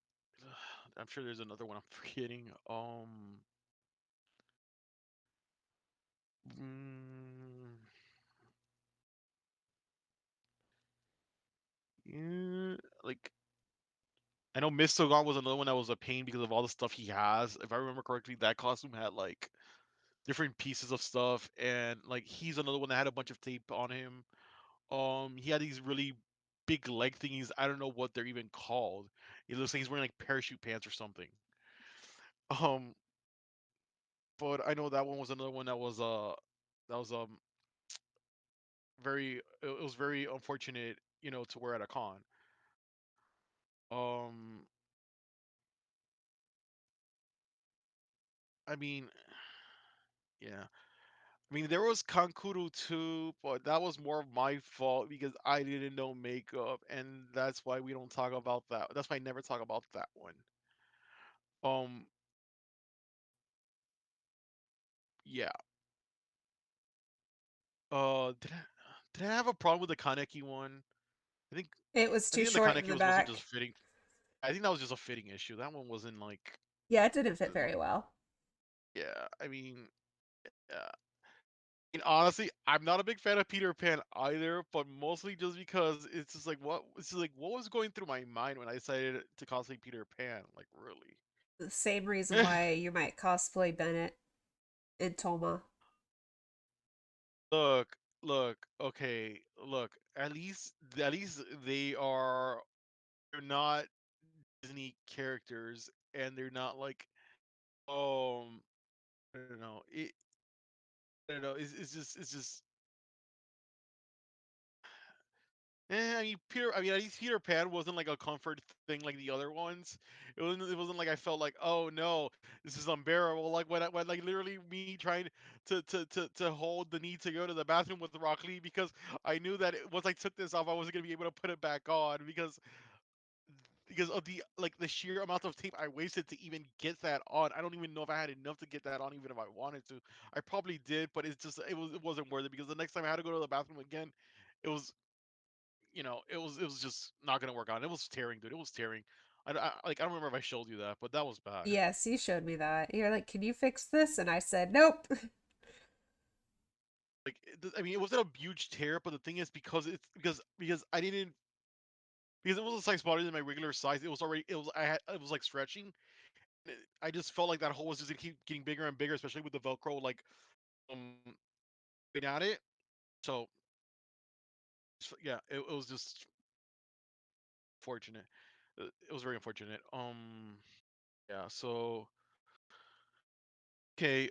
I'm sure there's another one I'm forgetting. Mm, yeah, like I know Mistogon was another one that was a pain because of all the stuff he has. If I remember correctly, that costume had like different pieces of stuff, and like he's another one that had a bunch of tape on him. He had these really big leg thingies. I don't know what they're even called. It looks like he's wearing like parachute pants or something. Um, but I know that one was another one that was it was very unfortunate, to wear at a con. Um, I mean, yeah. I mean, there was Kankuru too, but that was more of my fault because I didn't know makeup, and that's why we don't talk about that. That's why I never talk about that one. Um, yeah. Did I have a problem with the Kaneki one? I think It was I too think the short in Kaneki the was mostly just back. fitting. I think that was just a fitting issue. That one wasn't like Yeah, it didn't fit like very well. yeah. Yeah. Honestly, I'm not a big fan of Peter Pan either, but mostly just because it's just like what was going through my mind when I decided to cosplay Peter Pan? Like really? The same reason why you might cosplay Bennett in Toma. Look. At least they're not Disney characters, and they're not like um I don't know. I don't know. It's just I mean, Peter. I mean, at least Peter Pan wasn't like a comfort thing like the other ones. It wasn't like I felt like, oh no, this is unbearable. Like when like literally me trying to hold the need to go to the bathroom with Rock Lee because I knew that once I took this off, I wasn't gonna be able to put it back on because of the like the sheer amount of tape I wasted to even get that on. I don't even know if I had enough to get that on, even if I wanted to. I probably did, but it wasn't worth it because the next time I had to go to the bathroom again, it was it was just not gonna work out. It was tearing, dude. It was tearing. like I don't remember if I showed you that, but that was bad. Yes, you showed me that. You're like, can you fix this? And I said, nope. Like I mean, it wasn't a huge tear, but the thing is because I didn't because it was a size smaller than my regular size. It was already it was like stretching. I just felt like that hole was just gonna keep getting bigger and bigger, especially with the Velcro like um been at it. So yeah, it was just fortunate. It was very unfortunate. Yeah. So okay.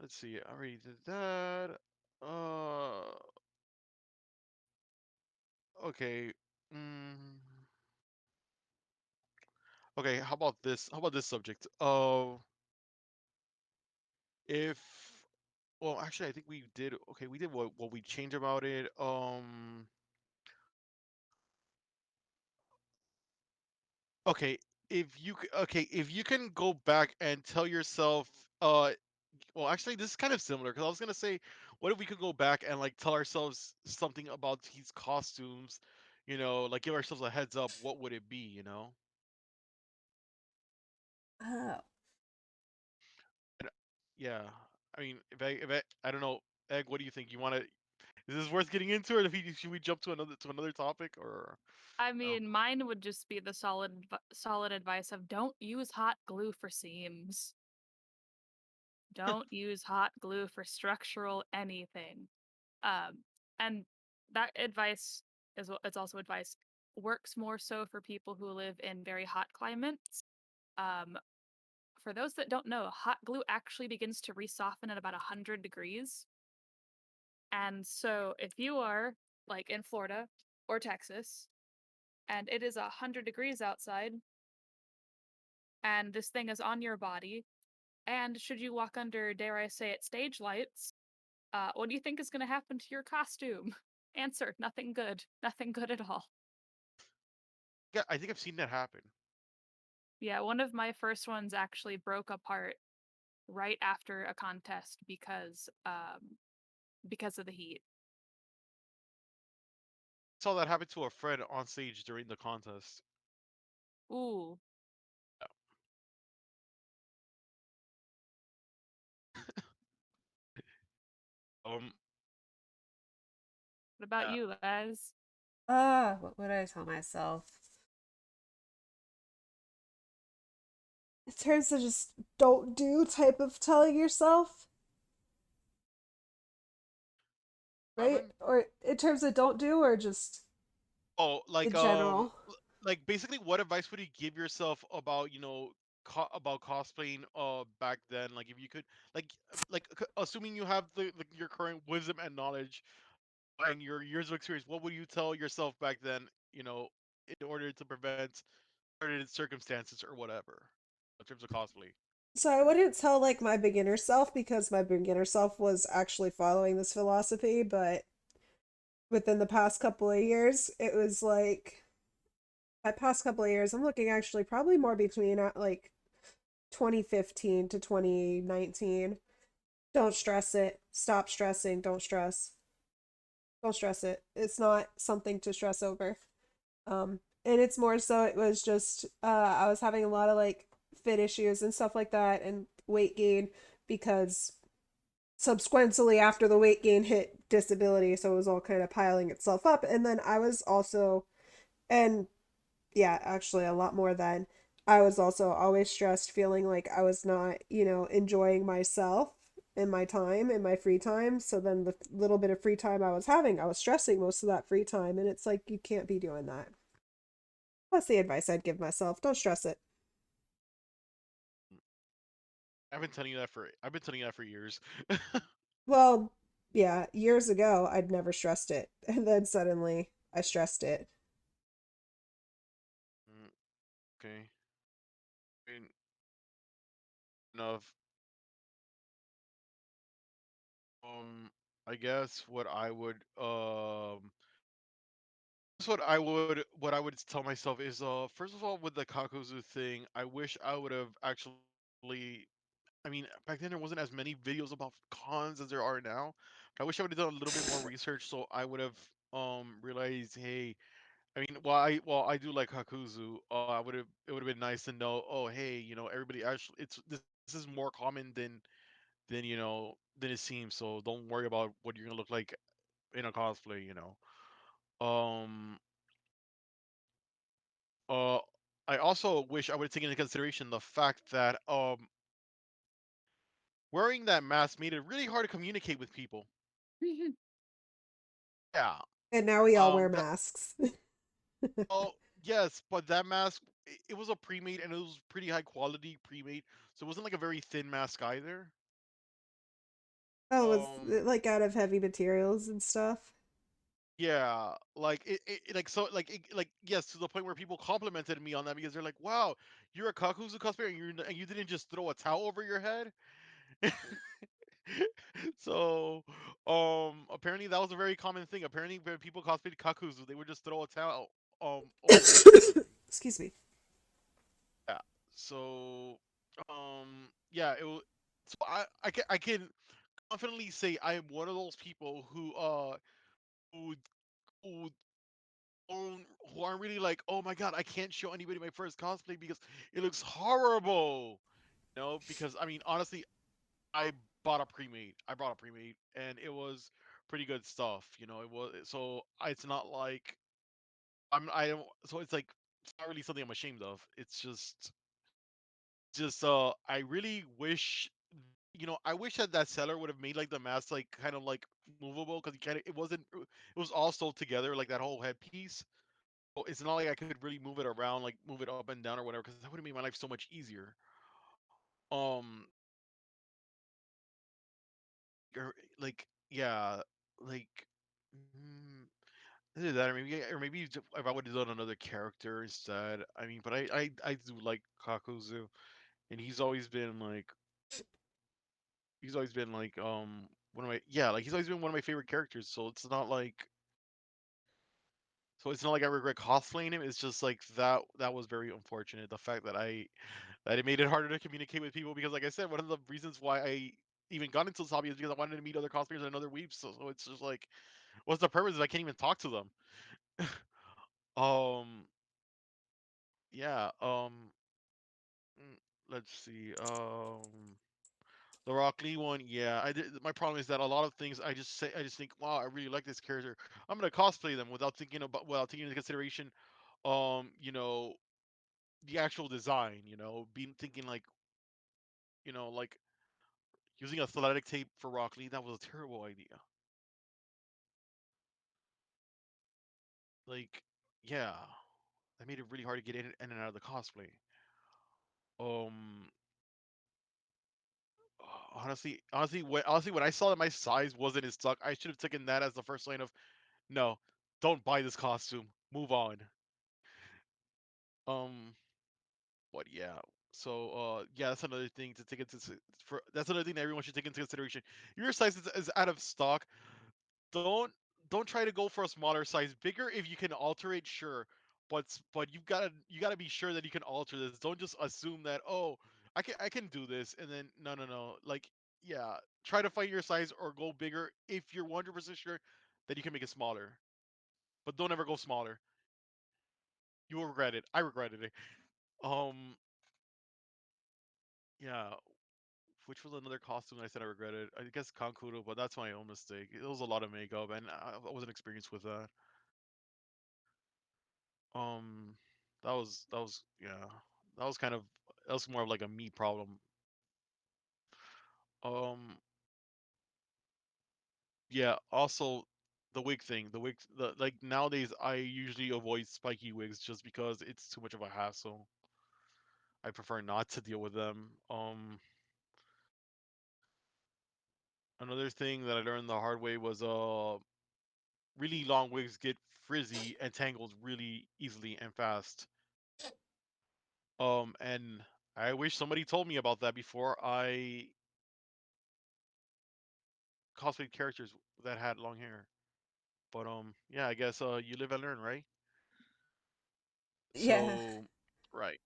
Let's see. I already did that. Uh. Okay. Mm, okay. How about this? How about this subject? If well, actually, I think we did. Okay, we did what we changed about it. Okay. If you can go back and tell yourself, well, actually, this is kind of similar because I was gonna say, what if we could go back and like tell ourselves something about these costumes, like give ourselves a heads up. What would it be? Oh. And, yeah. I mean, I don't know, Egg. What do you think? You want to? Is this worth getting into, or should we jump to another topic, or I no? mean, mine would just be the solid advice of don't use hot glue for seams. Don't use hot glue for structural anything. Um, and that advice it's also advice works more so for people who live in very hot climates. Um, for those that don't know, hot glue actually begins to resoften at about 100 degrees. And so if you are like in Florida or Texas and it is 100 degrees outside and this thing is on your body, and should you walk under, dare I say it, stage lights, what do you think is going to happen to your costume? Answer, nothing good. Nothing good at all. Yeah, I think I've seen that happen. Yeah, one of my first ones actually broke apart right after a contest because of the heat. Saw that happen to a friend on stage during the contest. Ooh, Um, what about yeah. you, Les? What would I tell myself? In terms of just don't do type of telling yourself, right? Ramen? Or in terms of don't do, or just Oh, in general. like basically, what advice would you give yourself about about cosplaying back then? Like if you could assuming you have your current wisdom and knowledge and your years of experience, what would you tell yourself back then? In order to prevent certain circumstances or whatever in terms of cosplay. So I wouldn't tell like my beginner self because my beginner self was actually following this philosophy, but within the past couple of years, it was like my past couple of years, I'm looking actually probably more between like 2015 to 2019. Don't stress it. Stop stressing. Don't stress. Don't stress it. It's not something to stress over. And it's more so it was just I was having a lot of like fit issues and stuff like that and weight gain because subsequently after the weight gain hit disability, so it was all kind of piling itself up. And then I was also, and yeah, actually a lot more than I was also always stressed, feeling like I was not, enjoying myself in my time, in my free time. So then the little bit of free time I was having, I was stressing most of that free time. And it's like, you can't be doing that. That's the advice I'd give myself. Don't stress it. I've been telling you that for years. Well, yeah, years ago, I'd never stressed it. And then suddenly I stressed it. Mm, okay. I mean, enough. Um, I guess what I would tell myself is first of all with the Kakuzu thing, I wish I would have actually I mean back then there wasn't as many videos about cons as there are now. I wish I would have done a little bit more research so I would have realized, hey, I mean, I do like Hakuzu. I would have it would have been nice to know. Oh, hey, everybody actually this is more common than than it seems. So don't worry about what you're gonna look like in a cosplay. Um. Uh. I also wish I would have taken into consideration the fact that wearing that mask made it really hard to communicate with people. Yeah. And now we all wear That masks. Oh yes, but that mask it was a pre-made and it was pretty high quality pre-made, so it wasn't like a very thin mask either. Oh, it's Um, like out of heavy materials and stuff. yeah, like like so like yes, to the point where people complimented me on that because they're like, "Wow, you're a Kakuzu cosplayer and you didn't just throw a towel over your head." So, apparently that was a very common thing. Apparently, when people cosplayed Kakuzu, they would just throw a towel over their head. Excuse me. Yeah. So, yeah, it was. So I can confidently say I am one of those people who who don't who aren't really like, oh my god, I can't show anybody my first cosplay because it looks horrible. No, because I mean honestly, I bought a pre-made. I bought a pre-made, and it was pretty good stuff. It was it's not like I don't. So it's not really something I'm ashamed of. It's just I really wish I wish that that seller would have made like the mask like kind of like movable because it was all sold together like that whole headpiece. So it's not like I could really move it around, like move it up and down or whatever, because that would have made my life so much easier. Um, like yeah, like mm, either that or maybe if I would have done another character instead. I mean, but I do like Kakuzu, and he's always been like one of my yeah like he's always been one of my favorite characters. So it's not like I regret cosplaying him. It's just like that was very unfortunate. The fact that it made it harder to communicate with people because, like I said, one of the reasons why I even got into this hobby is because I wanted to meet other cosplayers and other weeps. So it's just like, what's the purpose if I can't even talk to them? um, yeah. Let's see. The Rock Lee one, yeah. I did. My problem is that a lot of things I just think, wow, I really like this character. I'm gonna cosplay them without taking into consideration, you know, the actual design. Being thinking like using athletic tape for Rock Lee, that was a terrible idea. Like, yeah, that made it really hard to get in and out of the cosplay. Um, honestly, when I saw that my size wasn't in stock, I should have taken that as the first line of no, don't buy this costume. Move on. Um, but yeah. So yeah, that's another thing to take that's another thing that everyone should take into consideration. If your size is out of stock, don't don't try to go for a smaller size. Bigger if you can alter it, sure. But you gotta be sure that you can alter this. Don't just assume that, oh, I can do this, and then no. Like, yeah, try to find your size or go bigger if you're 100% sure that you can make it smaller. But don't ever go smaller. You will regret it. I regretted it. Um, yeah. Which was another costume that I said I regretted. I guess Kankuro, but that's my own mistake. It was a lot of makeup, and I wasn't experienced with that. Um, that was yeah, that was kind of that was more of like a me problem. Um, yeah. Also, the wig thing, the like nowadays I usually avoid spiky wigs just because it's too much of a hassle. I prefer not to deal with them. Another thing that I learned the hard way was really long wigs get frizzy and tangled really easily and fast. And I wish somebody told me about that before I cosplayed characters that had long hair. But yeah, I guess you live and learn, right? Yeah. So, right.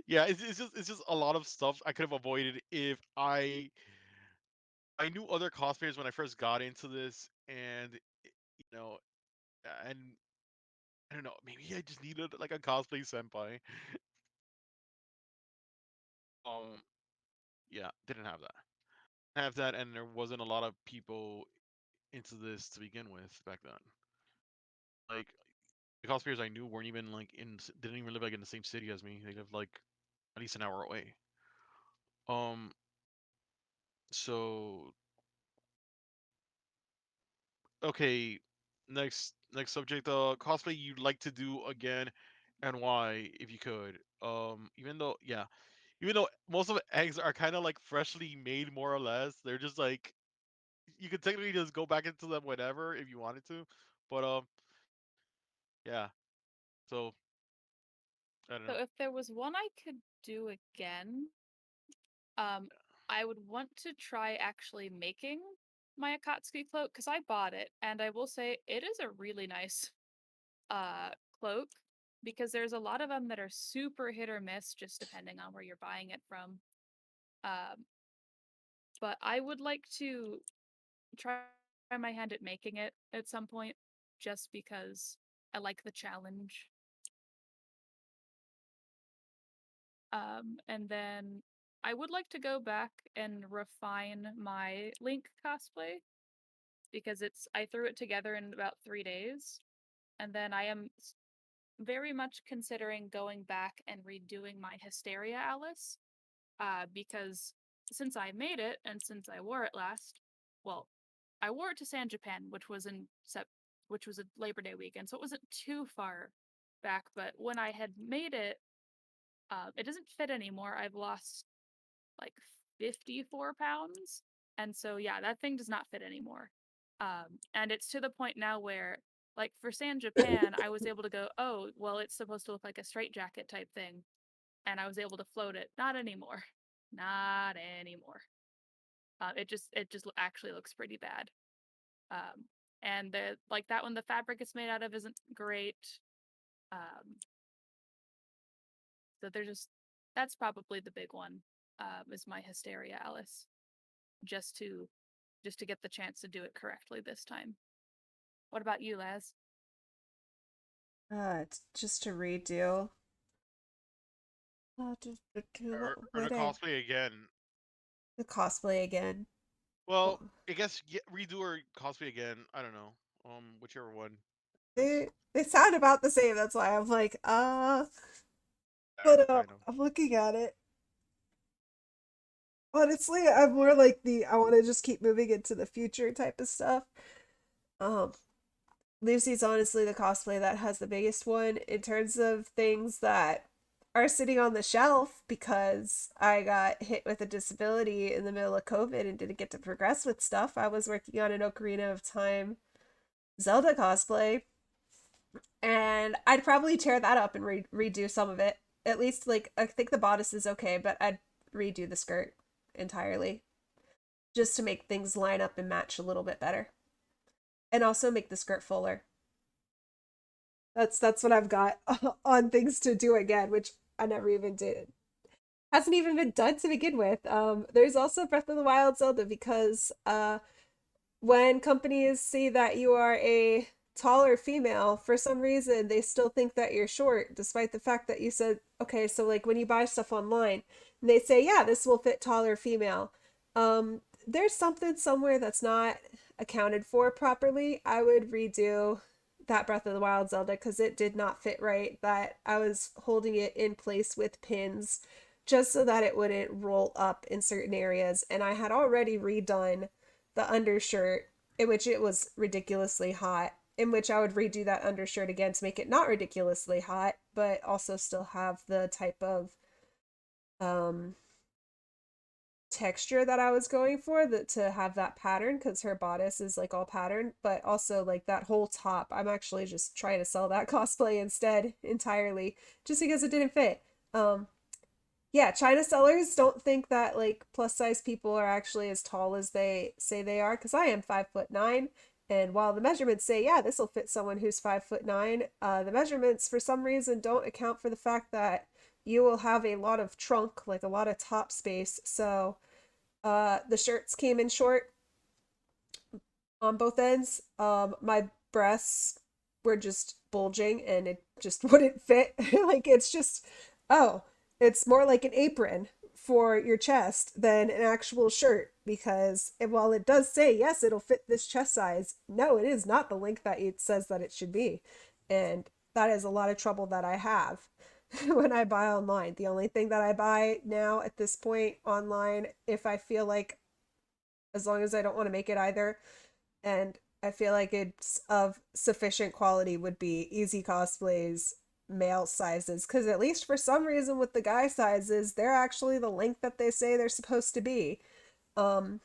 Yeah, it's just a lot of stuff I could have avoided if I knew other cosplayers when I first got into this, and you know, and I don't know. Maybe I just needed like a cosplay senpai. Um, yeah, didn't have that. Have that, and there wasn't a lot of people into this to begin with back then. Like the cosplayers I knew weren't even like didn't even live like in the same city as me. They lived like at least an hour away. Um, so okay, next subject. Cosplay you'd like to do again, and why, if you could. Even though most of the eggs are kind of like freshly made, more or less, they're just like you could technically just go back into them whenever if you wanted to, but yeah. So I don't know. So if there was one I could do again, um, I would want to try actually making my Akatsuki cloak because I bought it, and I will say it is a really nice uh cloak because there's a lot of them that are super hit or miss just depending on where you're buying it from. Um, but I would like to try my hand at making it at some point just because I like the challenge. And then I would like to go back and refine my Link cosplay because I threw it together in about 3 days, and then I am very much considering going back and redoing my Hysteria Alice, because since I made it and since I wore it last, well, I wore it to San Japan, which was a Labor Day weekend, so it wasn't too far back. But when I had made it, it doesn't fit anymore. I've lost like 54 pounds. And so, yeah, that thing does not fit anymore. And it's to the point now where, like, for San Japan, I was able to go, oh, well, it's supposed to look like a straitjacket type thing. And I was able to float it. Not anymore. Not anymore. It just actually looks pretty bad. Um, and that one, the fabric it's made out of isn't great. Um, so that's probably the big one. Is my Hysteria Alice. just to just to get the chance to do it correctly this time. What about you, Laz? It's just to redo. What Or would to I cosplay again. the cosplay again? Well, Well, I guess redo or cosplay again. I don't know. Whichever one. Cause they sound about the same. That's why I'm like, I but kind of. I'm looking at it. Honestly, I'm more like I want to just keep moving into the future type of stuff. Um, Lucy's honestly the cosplay that has the biggest one in terms of things that are sitting on the shelf because I got hit with a disability in the middle of COVID and didn't get to progress with stuff. I was working on an Ocarina of Time Zelda cosplay, and I'd probably tear that up and redo some of it. At least, like, I think the bodice is okay, but I'd redo the skirt entirely just to make things line up and match a little bit better. And also make the skirt fuller. That's what I've got on things to do again, which I never even did. Hasn't even been done to begin with. There's also Breath of the Wild Zelda because when companies see that you are a taller female, for some reason they still think that you're short, despite the fact that you said, okay, so like when you buy stuff online, and they say, yeah, this will fit taller female. There's something somewhere that's not accounted for properly. I would redo that Breath of the Wild Zelda because it did not fit right. That I was holding it in place with pins just so that it wouldn't roll up in certain areas. And I had already redone the undershirt, in which it was ridiculously hot, in which I would redo that undershirt again to make it not ridiculously hot, but also still have the type of um texture that I was going for, that to have that pattern, because her bodice is like all patterned, but also like that whole top. I'm actually just trying to sell that cosplay instead entirely, just because it didn't fit. Um, yeah, China sellers don't think that like plus size people are actually as tall as they say they are, because I am 5'9", and while the measurements say, yeah, this will fit someone who's 5'9", the measurements for some reason don't account for the fact that you will have a lot of trunk, like a lot of top space. So the shirts came in short on both ends. My breasts were just bulging and it just wouldn't fit. Like it's just, oh, it's more like an apron for your chest than an actual shirt because while it does say yes it'll fit this chest size, no, it is not the length that it says that it should be. And that is a lot of trouble that I have when I buy online. The only thing that I buy now at this point online, if I feel like, as long as I don't want to make it either, and I feel like it's of sufficient quality, would be EgyCosplays male sizes, because at least for some reason with the guy sizes they're actually the length that they say they're supposed to be. um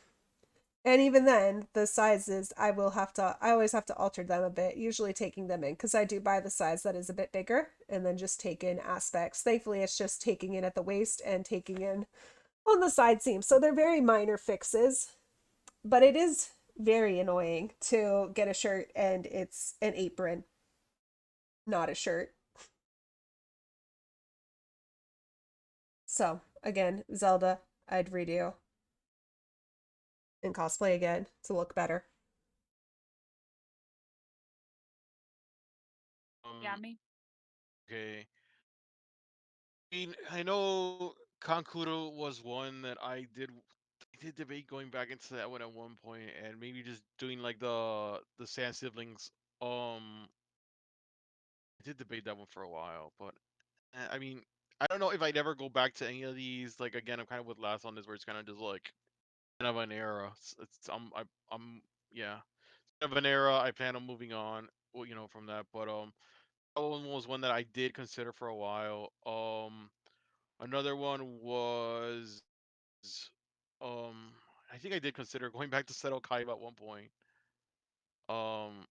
and even then the sizes I always have to alter them a bit, usually taking them in because I do buy the size that is a bit bigger and then just take in aspects. Thankfully it's just taking in at the waist and taking in on the side seams, so they're very minor fixes. But it is very annoying to get a shirt and it's an apron, not a shirt. So, again, Zelda, I'd redo and cosplay again to look better. Yeah, Um. me. Okay. I mean, I know Kankuro was one that I did debate going back into that one at one point, and maybe just doing like the Sand siblings. I did debate that one for a while, but I mean, I don't know if I'd ever go back to any of these. Like again, I'm kind of with last on this, where it's kind of just like kind of an era. I'm yeah, kind of an era. I plan on moving on, well, from that. But that one was one that I did consider for a while. Another one was I think I did consider going back to Seto Kaiba at one point. Um,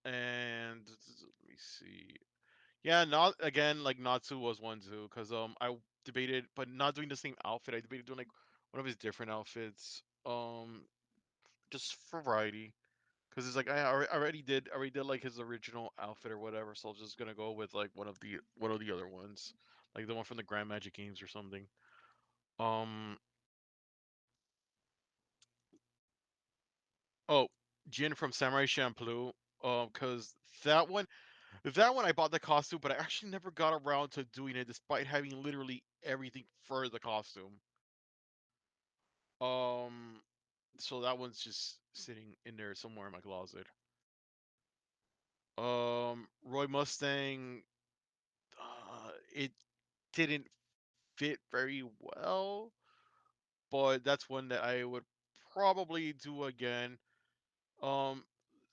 and let me see. Yeah, not again like Natsu was one too, because I debated, but not doing the same outfit. I debated doing like one of his different outfits. Just for variety, because it's like I already did like his original outfit or whatever. So I was just gonna go with like one of the other ones, like the one from the Grand Magic Games or something. Um, oh, Jin from Samurai Champloo. Because that one That one I bought the costume, but I actually never got around to doing it despite having literally everything for the costume. Um so that one's just sitting in there somewhere in my closet. Roy Mustang, it didn't fit very well, but that's one that I would probably do again. Um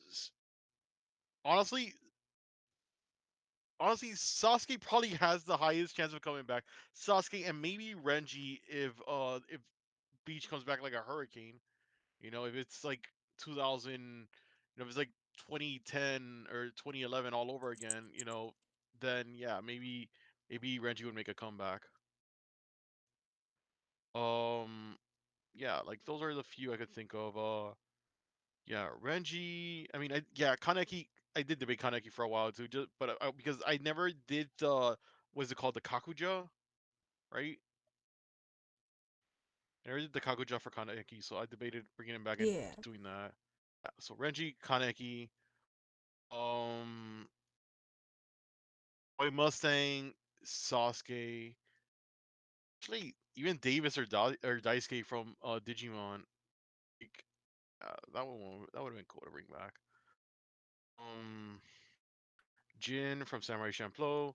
s- honestly, honestly, Sasuke probably has the highest chance of coming back. Sasuke and maybe Renji if Beach comes back like a hurricane. If it's like 2000, if it's like 2010 or 2011 all over again, then yeah, maybe Renji would make a comeback. Um, yeah, like those are the few I could think of. Yeah, Renji. I mean, Kaneki. I did debate Kaneki for a while too, just but because I never did the what's it called, the Kakuja, right? I never did the Kakuja for Kaneki, so I debated bringing him back and Yeah. doing that. Yeah, so Renji, Kaneki, um, Boy Mustang, Sasuke, actually even Davis or Daisuke from Digimon. Like, that would have been cool to bring back. Um, Jin from Samurai Champloo,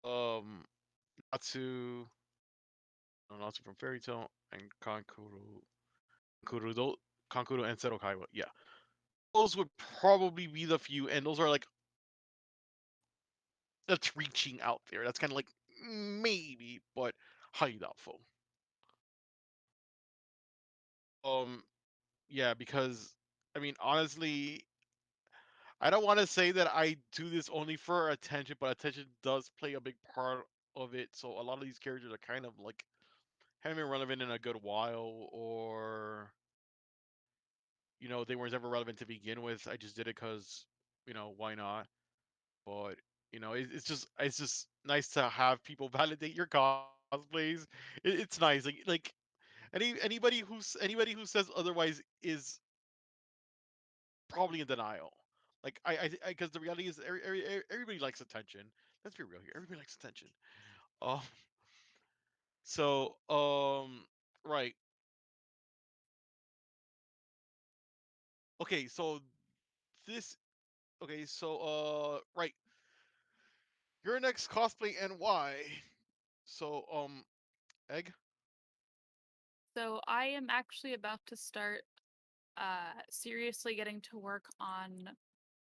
um, Natsu, no, Natsu from Fairy Tail, and Kankuro, Kankuro and Seto Kaiba. Yeah, those would probably be the few, and those are like that's reaching out there. That's kind of like maybe, but highly doubtful. Um, yeah, because I mean, honestly, I don't want to say that I do this only for attention, but attention does play a big part of it. So a lot of these characters are kind of like haven't been relevant in a good while, or they weren't ever relevant to begin with. I just did it because why not? But it's just nice to have people validate your cosplays. It's nice, like anybody who says otherwise is probably in denial. Like because the reality is everybody likes attention. Let's be real here. Everybody likes attention. Um, so right. Okay, so this okay, so right. Your next cosplay and why? So egg. So I am actually about to start seriously getting to work on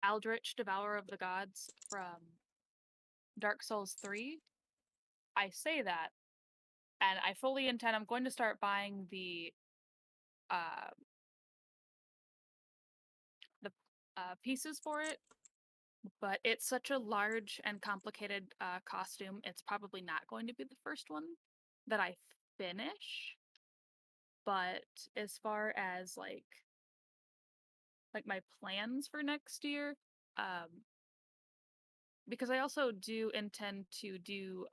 Aldrich, Devourer of the Gods from Dark Souls 3. I say that, and I fully intend I'm going to start buying uh the pieces for it, but it's such a large and complicated costume. It's probably not going to be the first one that I finish. But as far as my plans for next year, um, because I also do intend to do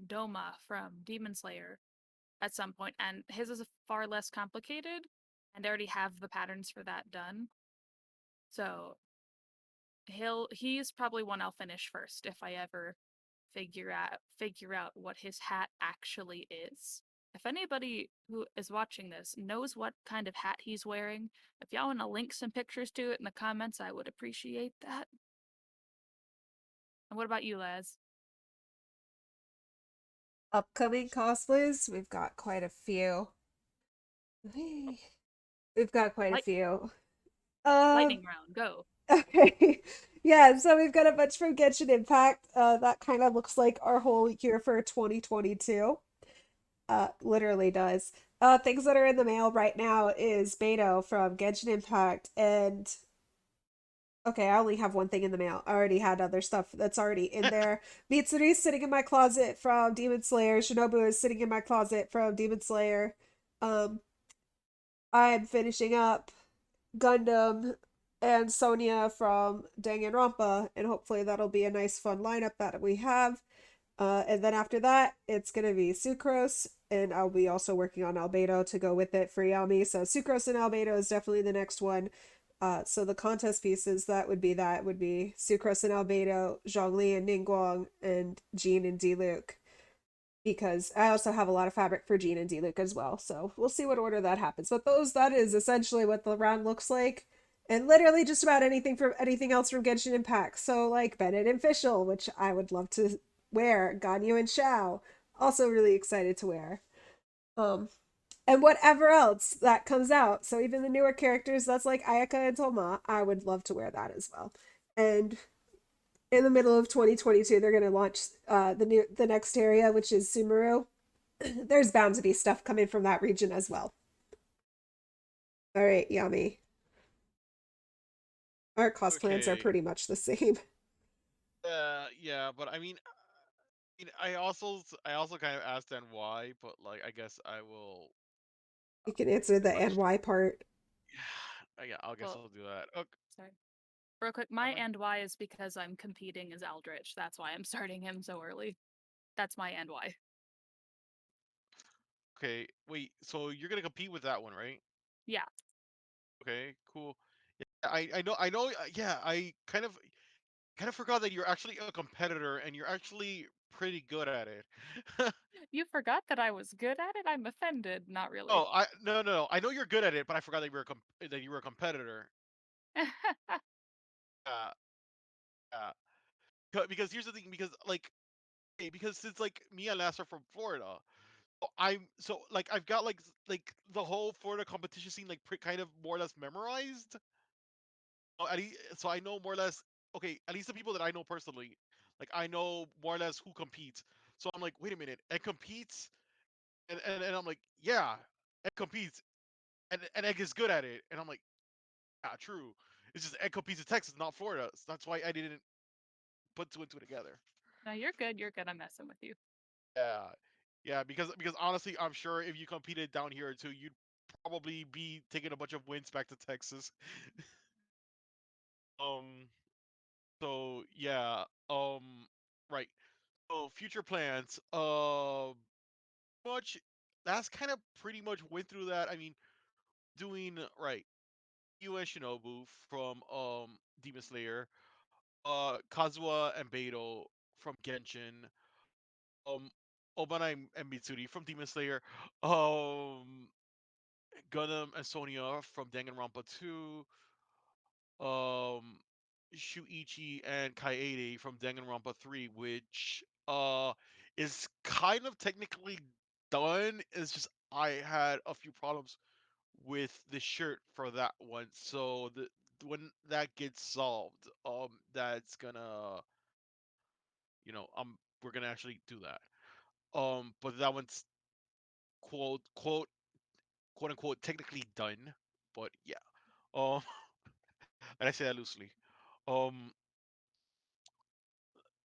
Doma from Demon Slayer at some point, and his is far less complicated, and I already have the patterns for that done. So he's probably one I'll finish first if I ever figure out what his hat actually is. If anybody who is watching this knows what kind of hat he's wearing, if y'all want to link some pictures to it in the comments, I would appreciate that. And what about you, Laz? Upcoming cosplays, we've got quite a few. We've got quite a Light few. Um, lightning round, go. okay. Yeah, so we've got a bunch from Genshin Impact. That kind of looks like our whole year for 2022. Literally does. Things that are in the mail right now is Beto from Genshin Impact, and okay, I only have one thing in the mail. I already had other stuff that's already in there. Mitsuri's sitting in my closet from Demon Slayer. Shinobu is sitting in my closet from Demon Slayer. Um, I'm finishing up Gundam and Sonia from Danganronpa, and hopefully that'll be a nice fun lineup that we have. And then after that, it's gonna be Sucrose, and I'll be also working on Albedo to go with it for Yami. So Sucrose and Albedo is definitely the next one. So the contest pieces that would be Sucrose and Albedo, Zhongli and Ningguang, and Jean and Diluc. Because I also have a lot of fabric for Jean and Diluc as well. So we'll see what order that happens. But that is essentially what the round looks like. And literally just about anything else from Genshin Impact. So like Bennett and Fischl, which I would love to wear. Ganyu and Shao, also really excited to wear. Um, and whatever else that comes out. So even the newer characters, that's like Ayaka and Toma, I would love to wear that as well. And in the middle of 2022, they're going to launch the next area, which is Sumeru. There's bound to be stuff coming from that region as well. All right, Yummy. Our cost plans are Okay. pretty much the same. Yeah, but I also kind of asked then why, but like I guess I will. You can answer the Question. NY part. Yeah, I guess Well, I'll do that. Okay, sorry. Real quick, am my I? and why is because I'm competing as Aldrich. That's why I'm starting him so early. That's my and why. Okay, wait. So you're gonna compete with that one, right? Yeah. Okay, cool. Yeah, I know. Yeah, I kind of forgot that you're actually a competitor and you're actually pretty good at it. You forgot that I was good at it? I'm offended. Not really. Oh, no. I know you're good at it, but I forgot that that you were a competitor. Uh, uh, because here's the thing, because like, hey, because since like me and Lance are from Florida, so like I've got like the whole Florida competition scene like kind of more or less memorized. So I know more or less. Okay, at least the people that I know personally, like I know more or less who competes. So I'm like, wait a minute, Egg competes, and I'm like, yeah, Egg competes, and Egg is good at it, and I'm like, yeah, true. It's just Egg competes in Texas, not Florida. So that's why I didn't put two and two together. No, you're good. You're good. I'm messing with you. Yeah, yeah, because honestly, I'm sure if you competed down here too, you'd probably be taking a bunch of wins back to Texas. Um, so yeah, right. So future plans. Much. That's kind of pretty much went through that. I mean, doing right. Ryu and Shinobu from Demon Slayer, Kazuha and Beidou from Genshin, um Obana and Mitsuri from Demon Slayer, um Gundam and Sonya from Danganronpa 2, um Shuichi and Kaede from Danganronpa 3, which is kind of technically done. It's just I had a few problems with the shirt for that one. So when that gets solved, that's gonna, we're gonna actually do that. But that one's quote quote quote unquote technically done. But yeah. Um, and I say that loosely. Um,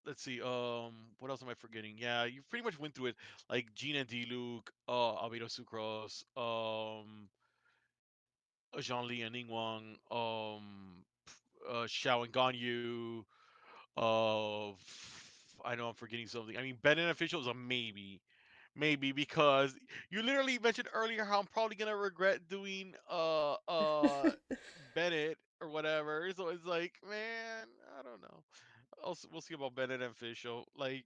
let's see. What else am I forgetting? Yeah, you pretty much went through it. Like Gene and D. Luke, Albedo Sucros, Jean Li and Ning Wang, Xiao and Ganyu. I know I'm forgetting something. I mean, Bennett official is a maybe because you literally mentioned earlier how I'm probably gonna regret doing Bennett or whatever. So it's like, man, I don't know. We'll see about Bennett and official. Like,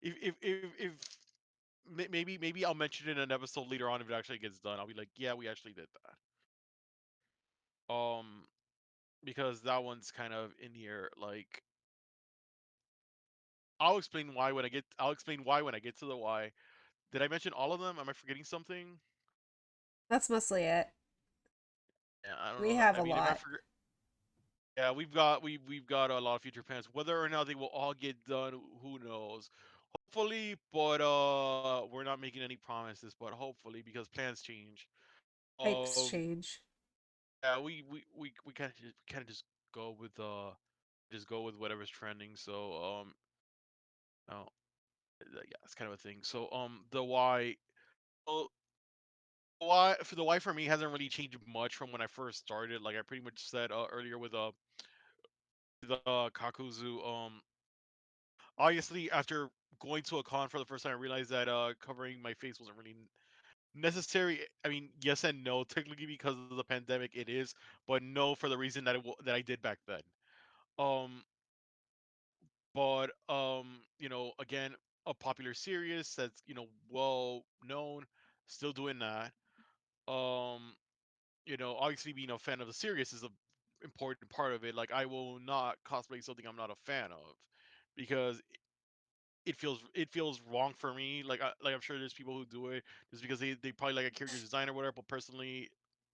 if maybe I'll mention it in an episode later on if it actually gets done. I'll be like, yeah, we actually did that. Because that one's kind of in the air. Like, I'll explain why when I get to the why. Did I mention all of them? Am I forgetting something? That's mostly it. Yeah, I don't We know. have I a mean, if I lot. forget, yeah, we've got a lot of future plans. Whether or not they will all get done, who knows? Hopefully, but we're not making any promises. But hopefully, because plans change. Hypes Um, change. yeah, we kind of just go with whatever's trending. So oh, yeah, it's kind of a thing. So the why. Well, why for the why for me hasn't really changed much from when I first started. Like I pretty much said earlier with the Kakuzu. Obviously after going to a con for the first time, I realized that covering my face wasn't really necessary. I mean, yes and no. Technically, because of the pandemic, it is, but no for the reason that that I did back then. Um, but again, a popular series that's well known, still doing that. Um, obviously being a fan of the series is a important part of it. Like I will not cosplay something I'm not a fan of because it feels wrong for me. Like I'm sure there's people who do it just because they probably like a character design or whatever. But personally,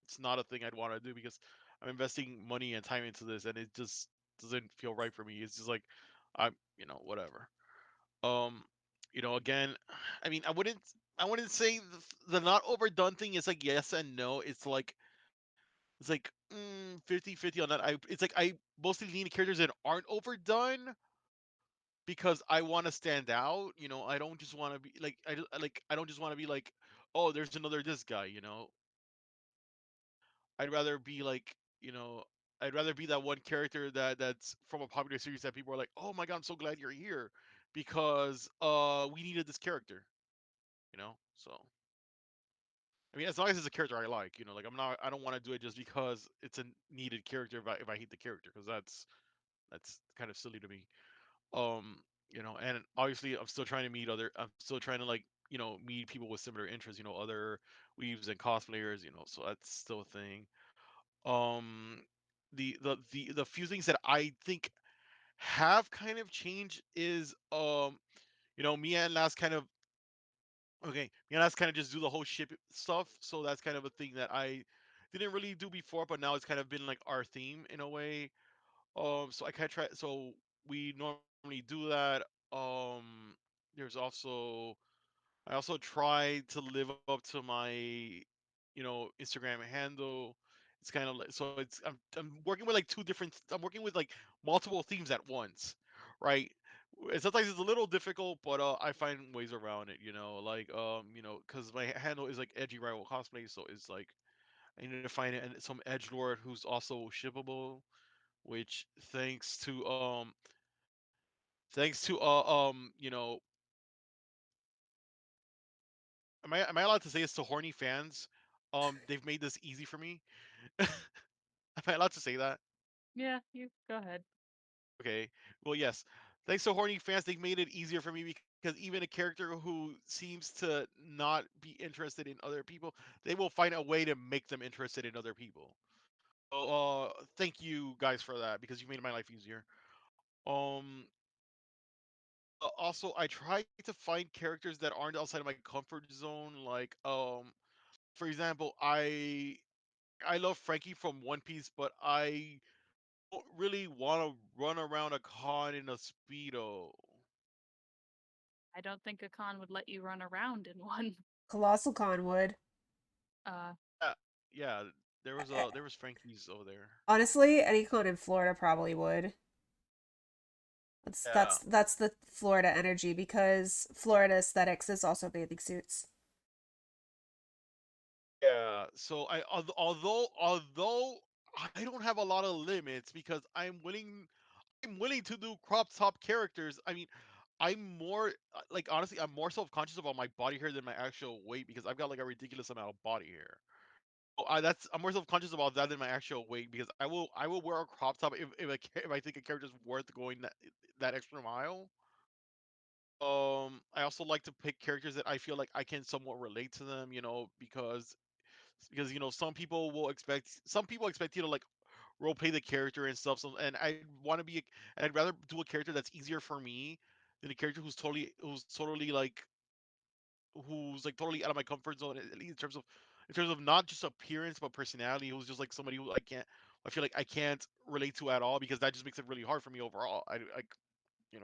it's not a thing I'd want to do because I'm investing money and time into this, and it just doesn't feel right for me. It's just like I'm whatever. Um, again, I mean I wouldn't say the not overdone thing is like yes and no. It's like 50-50 on that. It's like I mostly lean to characters that aren't overdone because I want to stand out. I don't just want to be like I don't just want to be like, oh, there's another this guy. I'd rather be like, I'd rather be that one character that's from a popular series that people are like, oh my god, I'm so glad you're here because we needed this character. So I mean, as long as it's a character I like, like I don't want to do it just because it's a needed character if I hate the character because that's kind of silly to me. And obviously I'm still trying to like, meet people with similar interests, other weaves and cosplayers, so that's still a thing. Um, the few things that I think have kind of changed is me and last kind of okay, that's kind of just do the whole ship stuff. So that's kind of a thing that I didn't really do before, but now it's kind of been like our theme in a way. So I kind of try. So we normally do that. There's also I also try to live up to my Instagram handle. It's kind of like so I'm working with like two different. I'm working with like multiple themes at once, right? Sometimes it's a little difficult, but I find ways around it. Like because my handle is like EdgyRivalCosplay, so it's like I need to find it and some edge lord who's also shippable. Which thanks to am I allowed to say this to horny fans? They've made this easy for me. Am I allowed to say that? Yeah, you go ahead. Okay. Well, yes. Thanks to horny fans, they've made it easier for me because even a character who seems to not be interested in other people, they will find a way to make them interested in other people. So, thank you guys for that because you made my life easier. Um, Also, I try to find characters that aren't outside of my comfort zone. Like, for example, I love Frankie from One Piece, but I don't really want to run around a con in a speedo. I don't think a con would let you run around in one. Colossal Con would. Uh, Yeah, yeah. Uh, There was Frankie's over there. Honestly, any con in Florida probably would. That's Yeah, that's that's the Florida energy because Florida aesthetics is also bathing suits. yeah. So although I don't have a lot of limits because I'm willing to do crop top characters. I mean, I'm more like honestly, I'm more self conscious about my body hair than my actual weight because I've got like a ridiculous amount of body hair. Oh, I'm more self conscious about that than my actual weight because I will wear a crop top if I think a character's worth going that extra mile. I also like to pick characters that I feel like I can somewhat relate to them, because some people expect you to like role play the character and stuff. So and I want to be and I'd rather do a character that's easier for me than a character who's like totally out of my comfort zone at least in terms of not just appearance but personality, who's just like somebody who I feel like I can't relate to at all because that just makes it really hard for me overall.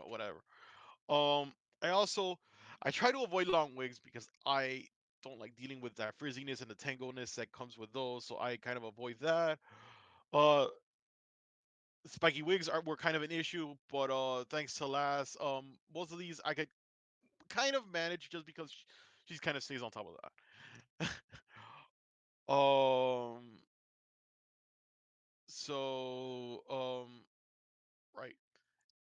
Whatever. Um, I also I try to avoid long wigs because I don't like dealing with that frizziness and the tangleness that comes with those, so I kind of avoid that. Uh, Spiky wigs are were kind of an issue, but thanks to Lass, most of these I could kind of manage just because she's kind of stays on top of that. um, right.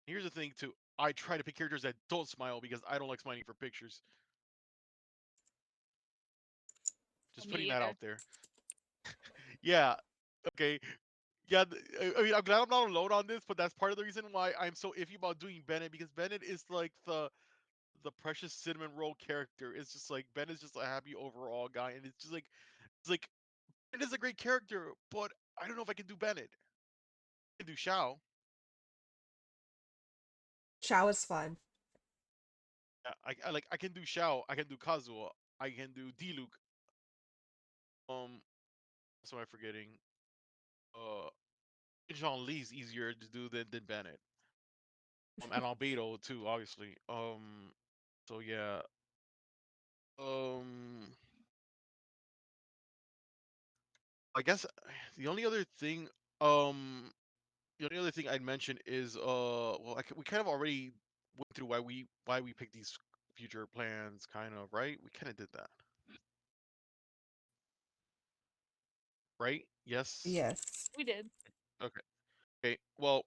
Here's the thing too. I try to pick characters that don't smile because I don't like smiling for pictures. Just me putting that either. out there. Yeah. Okay. Yeah, I mean, I'm glad I'm not alone on this, but that's part of the reason why I'm so iffy about doing Bennett because Bennett is like the precious cinnamon roll character. It's just like Ben is just a happy overall guy, and it's like Bennett is a great character, but I don't know if I can do Bennett. I can do Shao. Chow is fun. Yeah, I can do Shao. I can do Kazuo. I can do Diluc. So am I forgetting? Uh, Jean Lee's easier to do than Bennett. And Albedo too, obviously. So yeah. Um. I guess the only other thing, um, the only other thing I'd mention is, well, we kind of already went through why we picked these future plans, kind of, right? We kind of did that, right? Yes. Yes. We did. Okay. Okay. Well,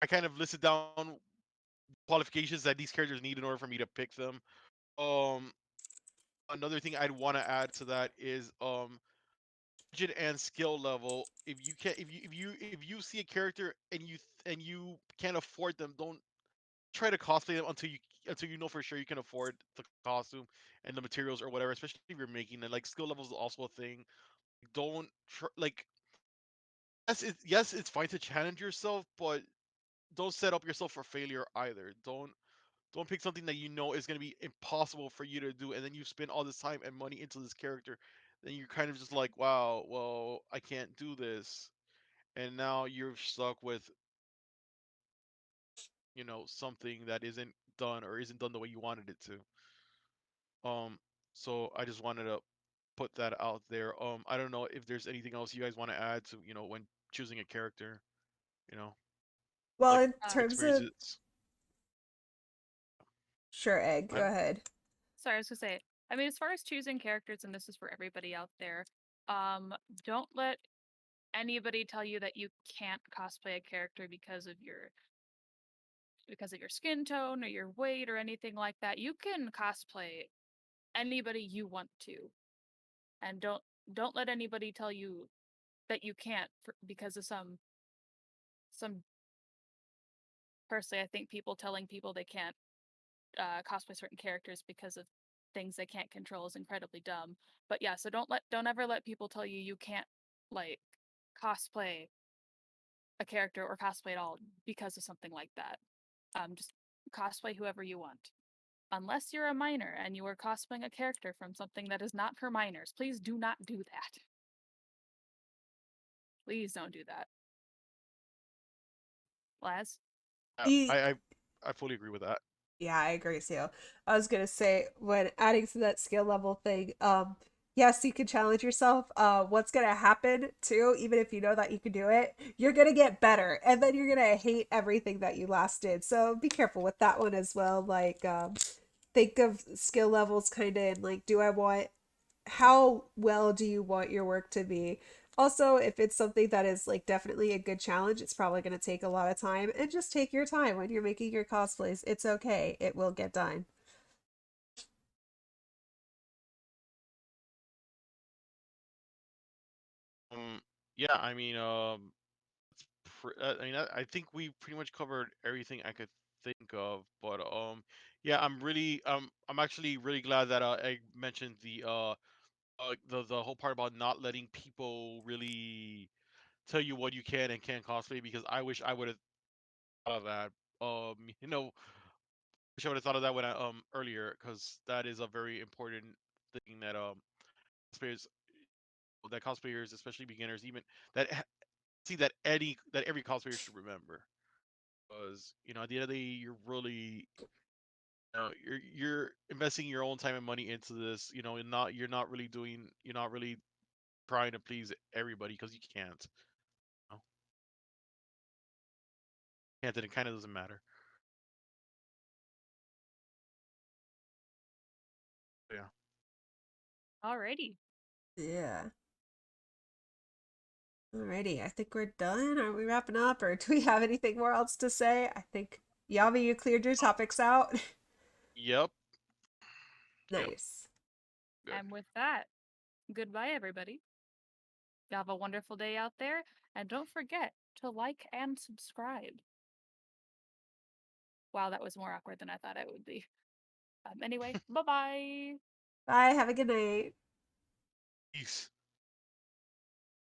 I kind of listed down qualifications that these characters need in order for me to pick them. Um, Another thing I'd want to add to that is, budget and skill level. If you can, if you see a character and you can't afford them, don't try to cosplay them until you know for sure you can afford the costume and the materials or whatever. Especially if you're making it. Like skill levels is also a thing. Don't like yes, it's fine to challenge yourself, but don't set up yourself for failure either. Don't pick something that you know is going to be impossible for you to do, and then you spend all this time and money into this character. Then you're kind of just like, wow, well, I can't do this, and now you're stuck with something that isn't done or isn't done the way you wanted it to. Um, so I just wanted to put that out there. I don't know if there's anything else you guys want to add to when choosing a character, you know, Well, like in Uh, terms of experiences. sure, Egg, go And ahead. Sorry, I was gonna say. I mean, as far as choosing characters, and this is for everybody out there, um, don't let anybody tell you that you can't cosplay a character because of your skin tone or your weight or anything like that. You can cosplay anybody you want to, and don't let anybody tell you that you can't because of some personally, I think people telling people they can't cosplay certain characters because of things they can't control is incredibly dumb. But yeah, so don't ever let people tell you you can't like cosplay a character or cosplay at all because of something like that. Just cosplay whoever you want. Unless you're a minor and you are cosplaying a character from something that is not for minors, please do not do that. Please don't do that. Laz? E- I fully agree with that. Yeah, I agree too. I was gonna say when adding to that skill level thing, yes, you can challenge yourself. What's gonna happen too, even if you know that you can do it, you're gonna get better, and then you're gonna hate everything that you last did. So be careful with that one as well. Like, think of skill levels kind of in like, do I want how well do you want your work to be? Also, if it's something that is like definitely a good challenge, it's probably going to take a lot of time. And just take your time when you're making your cosplays. It's okay, it will get done. Um, yeah, I mean, I think we pretty much covered everything I could think of. But yeah, I'm actually really glad that I mentioned the whole part about not letting people really tell you what you can and can't cosplay, because I wish I would have thought of that. Wish I would have thought of that when I earlier, because that is a very important thing that cosplayers cosplayers, especially beginners, even that see that every cosplayer should remember. Because at the end of the day, you're really you're investing your own time and money into this. And you're not really trying to please everybody, because you can't. You know? Can't, and it kind of doesn't matter. Yeah. Alrighty. Yeah. Alrighty, I think we're done. Are we wrapping up, or do we have anything more else to say? I think Yami, you cleared your Uh, topics out. yep. Yep. Nice. Good. And with that, goodbye, everybody. You have a wonderful day out there, and don't forget to like and subscribe. Wow, that was more awkward than I thought it would be. Anyway, bye bye. Bye. Have a good night. Peace.